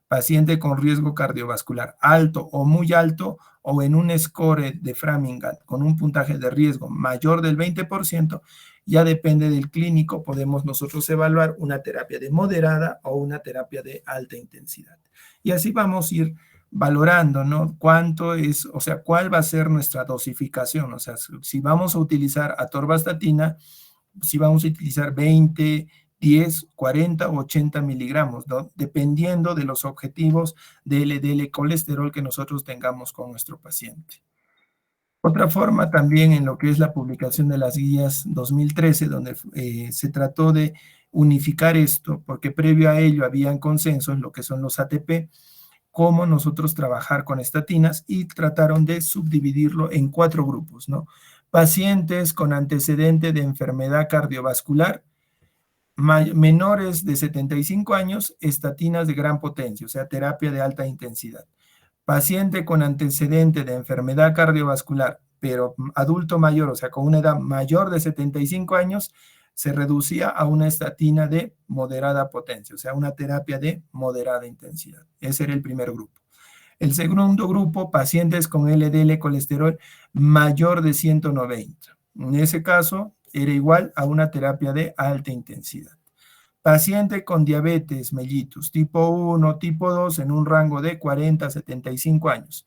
Paciente con riesgo cardiovascular alto o muy alto o en un score de Framingham con un puntaje de riesgo mayor del 20%, ya depende del clínico, podemos nosotros evaluar una terapia de moderada o una terapia de alta intensidad. Y así vamos a ir valorando, ¿no? Cuánto es, o sea, cuál va a ser nuestra dosificación, o sea, si vamos a utilizar atorvastatina, si vamos a utilizar 20, 10, 40 o 80 miligramos, ¿no? Dependiendo de los objetivos de LDL colesterol que nosotros tengamos con nuestro paciente. Otra forma también en lo que es la publicación de las guías 2013, donde se trató de unificar esto, porque previo a ello habían consensos, lo que son los ATP, cómo nosotros trabajar con estatinas y trataron de subdividirlo en 4 grupos, ¿no? Pacientes con antecedente de enfermedad cardiovascular, menores de 75 años, estatinas de gran potencia, o sea, terapia de alta intensidad. Paciente con antecedente de enfermedad cardiovascular, pero adulto mayor, o sea, con una edad mayor de 75 años, se reducía a una estatina de moderada potencia, o sea, una terapia de moderada intensidad. Ese era el primer grupo. El segundo grupo, pacientes con LDL colesterol mayor de 190. En ese caso, era igual a una terapia de alta intensidad. Paciente con diabetes mellitus tipo 1, tipo 2 en un rango de 40 a 75 años.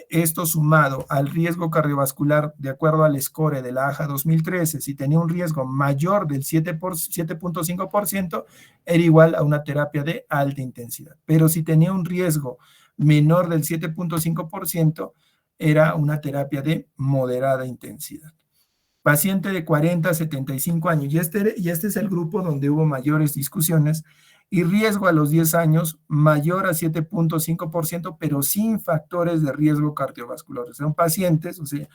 Esto sumado al riesgo cardiovascular de acuerdo al score de la AJA 2013, si tenía un riesgo mayor del 7.5%, era igual a una terapia de alta intensidad. Pero si tenía un riesgo menor del 7.5%, era una terapia de moderada intensidad. Paciente de 40 a 75 años, y este es el grupo donde hubo mayores discusiones, y riesgo a los 10 años mayor a 7.5%, pero sin factores de riesgo cardiovascular. Son pacientes, o sea,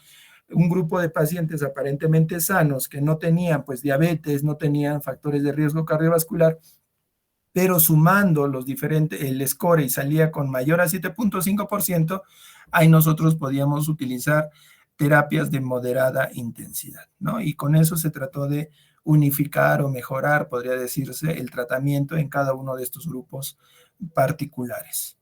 un grupo de pacientes aparentemente sanos que no tenían pues diabetes, no tenían factores de riesgo cardiovascular, pero sumando los diferentes, el score y salía con mayor a 7.5%, ahí nosotros podíamos utilizar terapias de moderada intensidad, ¿no? Y con eso se trató de unificar o mejorar, podría decirse, el tratamiento en cada uno de estos grupos particulares.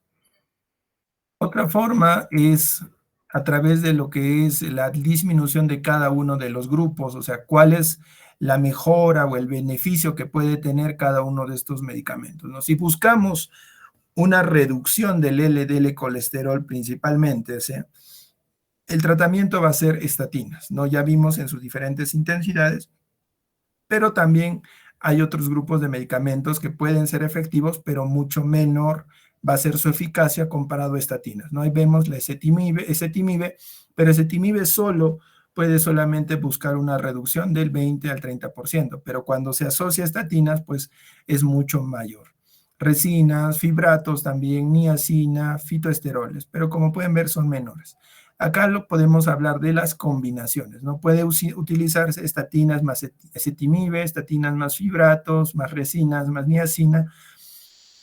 Otra forma es a través de lo que es la disminución de cada uno de los grupos, o sea, cuál es la mejora o el beneficio que puede tener cada uno de estos medicamentos, ¿no? Si buscamos una reducción del LDL colesterol principalmente, o sea, el tratamiento va a ser estatinas, ¿no? Ya vimos en sus diferentes intensidades, pero también hay otros grupos de medicamentos que pueden ser efectivos, pero mucho menor va a ser su eficacia comparado a estatinas, ¿no? Ahí vemos la ezetimibe, pero ezetimibe solo puede solamente buscar una reducción del 20 al 30%, pero cuando se asocia a estatinas, pues es mucho mayor. Resinas, fibratos también, niacina, fitoesteroles, pero como pueden ver son menores. Acá lo podemos hablar de las combinaciones, ¿no? Puede utilizarse estatinas más ezetimibe, estatinas más fibratos, más resinas, más niacina.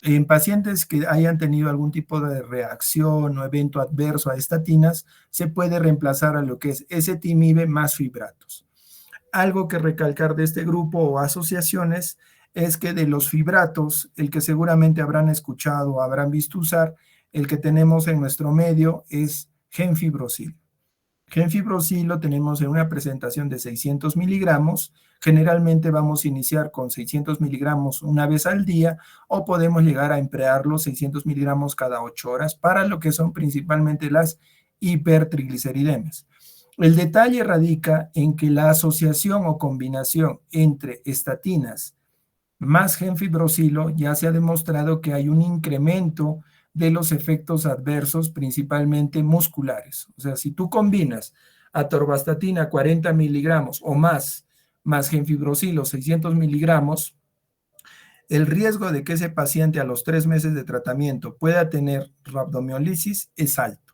En pacientes que hayan tenido algún tipo de reacción o evento adverso a estatinas, se puede reemplazar a lo que es ezetimibe más fibratos. Algo que recalcar de este grupo o asociaciones es que de los fibratos, el que seguramente habrán escuchado o habrán visto usar, el que tenemos en nuestro medio es Gemfibrocil. Gemfibrocil lo tenemos en una presentación de 600 miligramos. Generalmente vamos a iniciar con 600 miligramos una vez al día o podemos llegar a emplearlo 600 miligramos cada 8 horas para lo que son principalmente las hipertrigliceridemias. El detalle radica en que la asociación o combinación entre estatinas más gemfibrocilo ya se ha demostrado que hay un incremento de los efectos adversos, principalmente musculares. O sea, si tú combinas atorvastatina 40 miligramos o más gemfibrocilo 600 miligramos, el riesgo de que ese paciente a los 3 meses de tratamiento pueda tener rabdomiolisis es alto.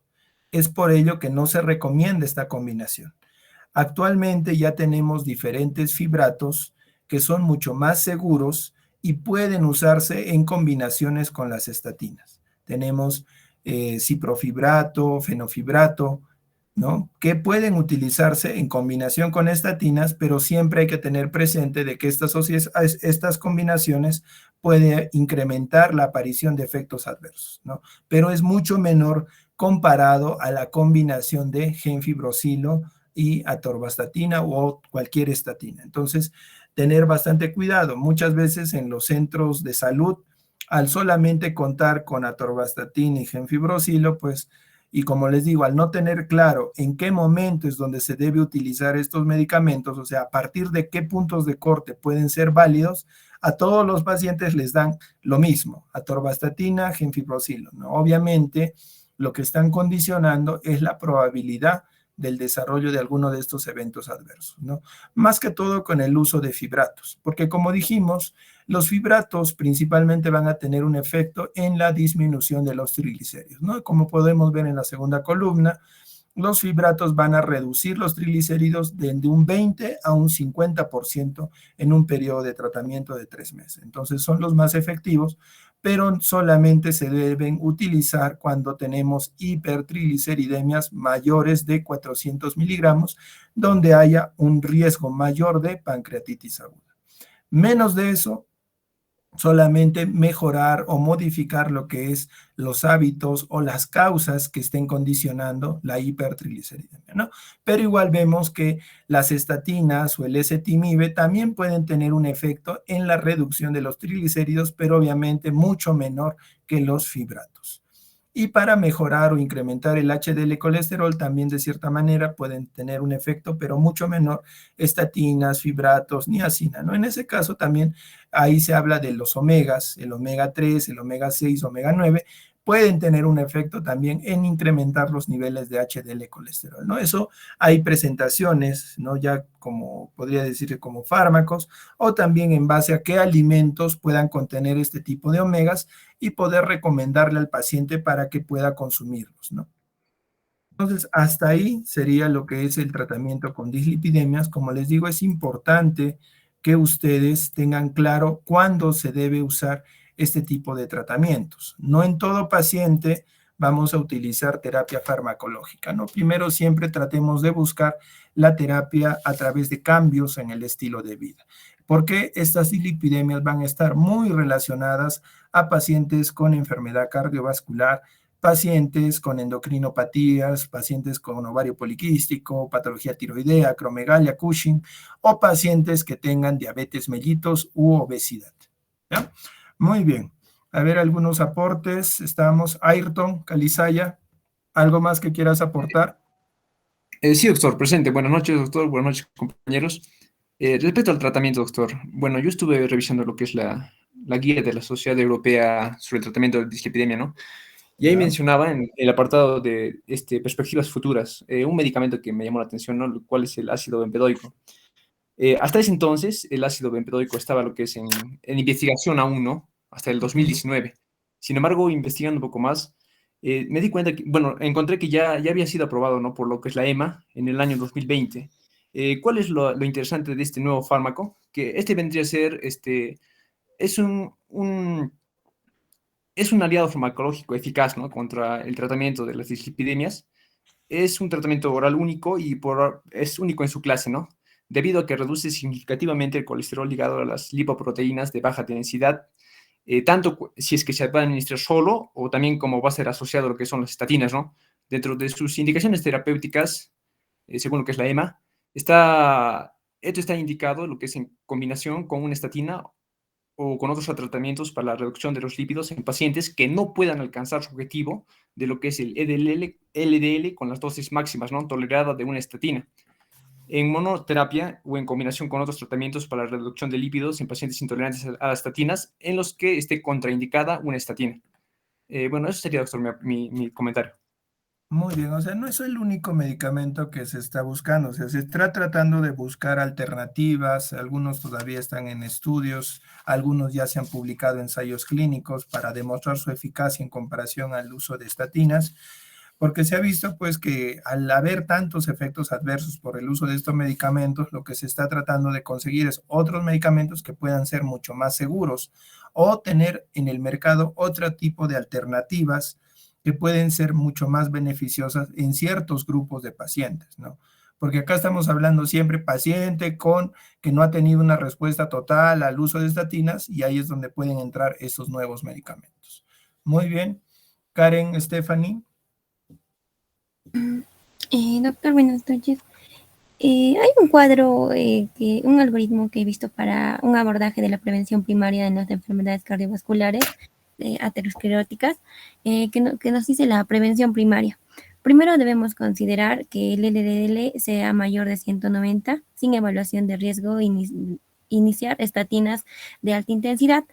Es por ello que no se recomienda esta combinación. Actualmente ya tenemos diferentes fibratos que son mucho más seguros y pueden usarse en combinaciones con las estatinas. Tenemos ciprofibrato, fenofibrato, ¿no? Que pueden utilizarse en combinación con estatinas, pero siempre hay que tener presente de que estas combinaciones pueden incrementar la aparición de efectos adversos, ¿no? Pero es mucho menor comparado a la combinación de gemfibrocilo y atorvastatina o cualquier estatina. Entonces, tener bastante cuidado. Muchas veces en los centros de salud, al solamente contar con atorvastatina y gemfibrocilo, pues, y como les digo, al no tener claro en qué momento es donde se debe utilizar estos medicamentos, o sea, a partir de qué puntos de corte pueden ser válidos, a todos los pacientes les dan lo mismo, atorvastatina, gemfibrocilo, ¿no? Obviamente, lo que están condicionando es la probabilidad del desarrollo de alguno de estos eventos adversos, ¿no? Más que todo con el uso de fibratos, porque como dijimos, los fibratos principalmente van a tener un efecto en la disminución de los triglicéridos, ¿no? Como podemos ver en la segunda columna, los fibratos van a reducir los triglicéridos de un 20 a un 50% en un periodo de tratamiento de 3 meses. Entonces son los más efectivos, pero solamente se deben utilizar cuando tenemos hipertrigliceridemias mayores de 400 miligramos, donde haya un riesgo mayor de pancreatitis aguda. Menos de eso, solamente mejorar o modificar lo que es los hábitos o las causas que estén condicionando la hipertrigliceridemia, ¿no? Pero igual vemos que las estatinas o el ezetimibe también pueden tener un efecto en la reducción de los triglicéridos, pero obviamente mucho menor que los fibratos. Y para mejorar o incrementar el HDL colesterol también de cierta manera pueden tener un efecto, pero mucho menor, estatinas, fibratos, niacina, ¿no? En ese caso también ahí se habla de los omegas, el omega 3, el omega 6, omega 9, pueden tener un efecto también en incrementar los niveles de HDL colesterol, ¿no? Eso hay presentaciones, ¿no? Ya como podría decir como fármacos, o también en base a qué alimentos puedan contener este tipo de omegas y poder recomendarle al paciente para que pueda consumirlos, ¿no? Entonces, hasta ahí sería lo que es el tratamiento con dislipidemias. Como les digo, es importante que ustedes tengan claro cuándo se debe usar este tipo de tratamientos. No en todo paciente vamos a utilizar terapia farmacológica, ¿no? Primero siempre tratemos de buscar la terapia a través de cambios en el estilo de vida, porque estas dislipidemias van a estar muy relacionadas a pacientes con enfermedad cardiovascular, pacientes con endocrinopatías, pacientes con ovario poliquístico, patología tiroidea, acromegalia, Cushing, o pacientes que tengan diabetes mellitus u obesidad. ¿Ya? Muy bien. A ver, algunos aportes. Estamos, Ayrton, Calizaya, ¿algo más que quieras aportar? Sí, doctor, presente. Buenas noches, doctor. Buenas noches, compañeros. Respecto al tratamiento, doctor, bueno, yo estuve revisando lo que es la guía de la Sociedad Europea sobre el tratamiento de dislipidemia, ¿no? Y ahí Ya. mencionaba en el apartado de perspectivas futuras un medicamento que me llamó la atención, ¿no? Lo cual es el ácido bempedoico. Hasta ese entonces, el ácido bempedoico estaba lo que es en investigación aún, ¿no? Hasta el 2019. Sin embargo, investigando un poco más, me di cuenta que, bueno, encontré que ya había sido aprobado, ¿no? Por lo que es la EMA en el año 2020. ¿Cuál es lo interesante de este nuevo fármaco? Que este vendría a ser, es es un aliado farmacológico eficaz, ¿no? Contra el tratamiento de las dislipidemias. Es un tratamiento oral único y es único en su clase, ¿no? Debido a que reduce significativamente el colesterol ligado a las lipoproteínas de baja densidad, tanto si es que se va a administrar solo o también como va a ser asociado a lo que son las estatinas, ¿no? Dentro de sus indicaciones terapéuticas, según lo que es la EMA, esto está indicado lo que es en combinación con una estatina o con otros tratamientos para la reducción de los lípidos en pacientes que no puedan alcanzar su objetivo de lo que es el LDL con las dosis máximas, ¿no? Tolerada de una estatina. En monoterapia o en combinación con otros tratamientos para la reducción de lípidos en pacientes intolerantes a las estatinas en los que esté contraindicada una estatina. Bueno, eso sería, doctor, mi comentario. Muy bien, o sea, no es el único medicamento que se está buscando, o sea, se está tratando de buscar alternativas, algunos todavía están en estudios, algunos ya se han publicado ensayos clínicos para demostrar su eficacia en comparación al uso de estatinas, porque se ha visto pues que al haber tantos efectos adversos por el uso de estos medicamentos, lo que se está tratando de conseguir es otros medicamentos que puedan ser mucho más seguros o tener en el mercado otro tipo de alternativas que pueden ser mucho más beneficiosas en ciertos grupos de pacientes, ¿no? Porque acá estamos hablando siempre paciente con que no ha tenido una respuesta total al uso de estatinas y ahí es donde pueden entrar esos nuevos medicamentos. Muy bien. Karen, Stephanie. Doctor, buenas noches. Hay un cuadro, un algoritmo que he visto para un abordaje de la prevención primaria en las enfermedades cardiovasculares ateroscleróticas, que nos dice la prevención primaria. Primero debemos considerar que el LDL sea mayor de 190, sin evaluación de riesgo, iniciar estatinas de alta intensidad.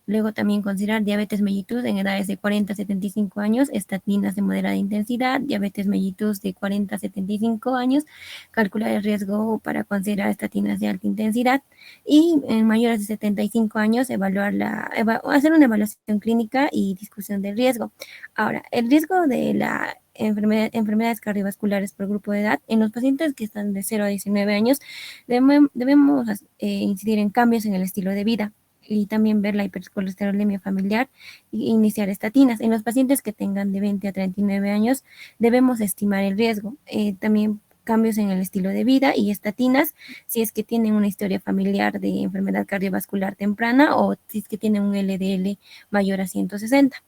Luego también considerar diabetes mellitus en edades de 40 a 75 años, estatinas de moderada intensidad, diabetes mellitus de 40 a 75 años, calcular el riesgo para considerar estatinas de alta intensidad y en mayores de 75 años hacer una evaluación clínica y discusión del riesgo. Ahora, el riesgo de la enfermedades cardiovasculares por grupo de edad, en los pacientes que están de 0 a 19 años, debemos incidir en cambios en el estilo de vida y también ver la hipercolesterolemia familiar e iniciar estatinas. En los pacientes que tengan de 20 a 39 años, debemos estimar el riesgo. También cambios en el estilo de vida y estatinas si es que tienen una historia familiar de enfermedad cardiovascular temprana o si es que tienen un LDL mayor a 160.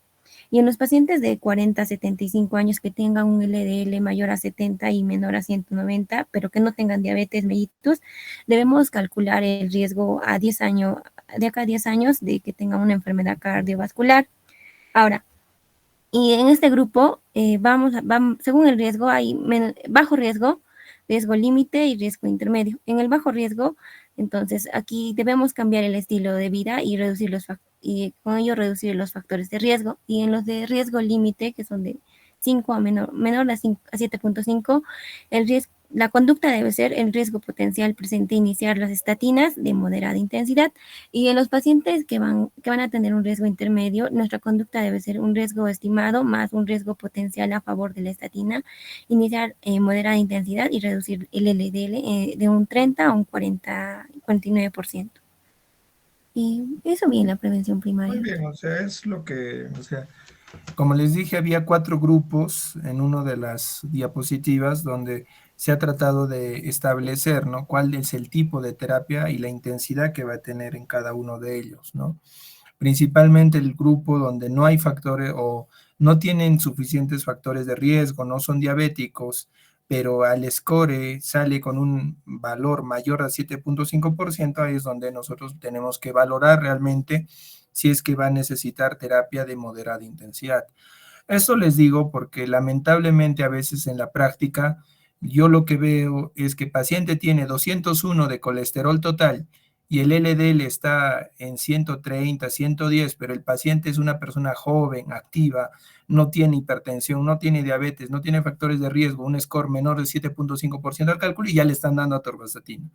Y en los pacientes de 40 a 75 años que tengan un LDL mayor a 70 y menor a 190, pero que no tengan diabetes mellitus, debemos calcular el riesgo a 10 años, de acá a 10 años de que tengan una enfermedad cardiovascular. Ahora, y en este grupo, según el riesgo, hay bajo riesgo, riesgo límite y riesgo intermedio. En el bajo riesgo Entonces, aquí debemos cambiar el estilo de vida y reducir y con ello reducir los factores de riesgo. Y en los de riesgo límite, que son de 5 a menor a 7.5, la conducta debe ser el riesgo potencial presente iniciar las estatinas de moderada intensidad, y en los pacientes que van a tener un riesgo intermedio, nuestra conducta debe ser un riesgo estimado más un riesgo potencial a favor de la estatina, iniciar moderada intensidad y reducir el LDL de un 30 a un 49%. Y eso bien la prevención primaria. Muy bien, o sea, es lo que, o sea, como les dije, había 4 grupos en una de las diapositivas donde se ha tratado de establecer, ¿no?, cuál es el tipo de terapia y la intensidad que va a tener en cada uno de ellos, ¿no? Principalmente el grupo donde no hay factores o no tienen suficientes factores de riesgo, no son diabéticos, pero al score sale con un valor mayor a 7.5%, ahí es donde nosotros tenemos que valorar realmente si es que va a necesitar terapia de moderada intensidad. Eso les digo porque lamentablemente a veces en la práctica yo lo que veo es que el paciente tiene 201 de colesterol total y el LDL está en 130, 110, pero el paciente es una persona joven, activa, no tiene hipertensión, no tiene diabetes, no tiene factores de riesgo, un score menor de 7.5% al cálculo y ya le están dando atorvastatina,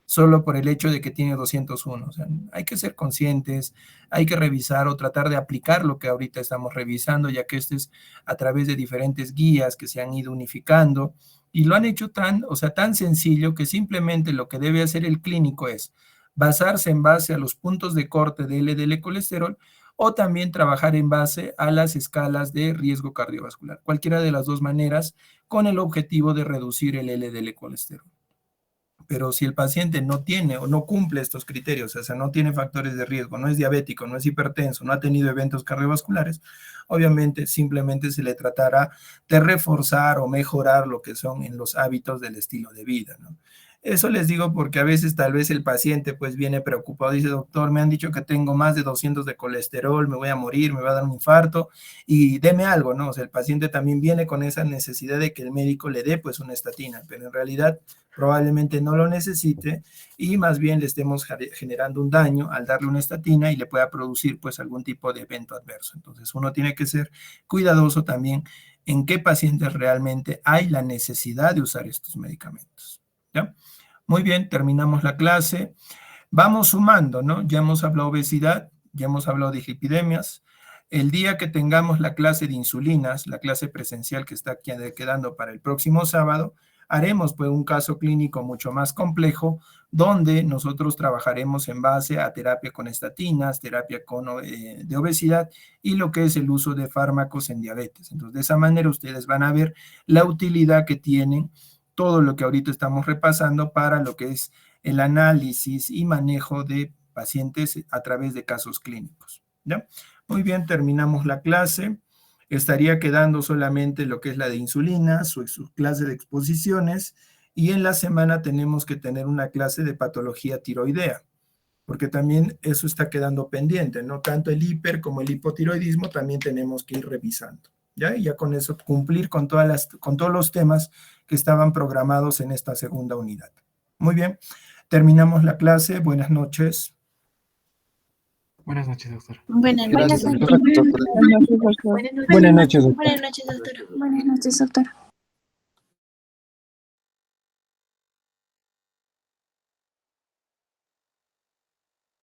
solo por el hecho de que tiene 201. O sea, hay que ser conscientes, hay que revisar o tratar de aplicar lo que ahorita estamos revisando, ya que esto es a través de diferentes guías que se han ido unificando y lo han hecho tan sencillo que simplemente lo que debe hacer el clínico es basarse en base a los puntos de corte de LDL colesterol o también trabajar en base a las escalas de riesgo cardiovascular, cualquiera de las dos maneras, con el objetivo de reducir el LDL colesterol. Pero si el paciente no tiene o no cumple estos criterios, o sea, no tiene factores de riesgo, no es diabético, no es hipertenso, no ha tenido eventos cardiovasculares, obviamente simplemente se le tratará de reforzar o mejorar lo que son en los hábitos del estilo de vida, ¿no? Eso les digo porque a veces tal vez el paciente pues viene preocupado, dice, doctor, me han dicho que tengo más de 200 de colesterol, me voy a morir, me va a dar un infarto y deme algo, ¿no? O sea, el paciente también viene con esa necesidad de que el médico le dé pues una estatina, pero en realidad probablemente no lo necesite y más bien le estemos generando un daño al darle una estatina y le pueda producir pues algún tipo de evento adverso. Entonces uno tiene que ser cuidadoso también en qué pacientes realmente hay la necesidad de usar estos medicamentos, ¿ya? Muy bien, terminamos la clase. Vamos sumando, ¿no? Ya hemos hablado de obesidad, ya hemos hablado de dislipidemias. El día que tengamos la clase de insulinas, la clase presencial que está quedando para el próximo sábado, haremos pues un caso clínico mucho más complejo donde nosotros trabajaremos en base a terapia con estatinas, terapia de obesidad y lo que es el uso de fármacos en diabetes. Entonces, de esa manera ustedes van a ver la utilidad que tienen todo lo que ahorita estamos repasando para lo que es el análisis y manejo de pacientes a través de casos clínicos, ¿ya? Muy bien, terminamos la clase. Estaría quedando solamente lo que es la de insulina, su clase de exposiciones, y en la semana tenemos que tener una clase de patología tiroidea, porque también eso está quedando pendiente, ¿no? Tanto el hiper como el hipotiroidismo también tenemos que ir revisando, ¿ya? Y ya con eso cumplir con todos los temas que estaban programados en esta segunda unidad. Muy bien, terminamos la clase. Buenas noches. Buenas noches, doctor. Buenas Buenas noches. noches, doctora. Buenas noches, doctor. Buenas noches, doctora. Buenas noches, doctora. Buenas noches, doctora.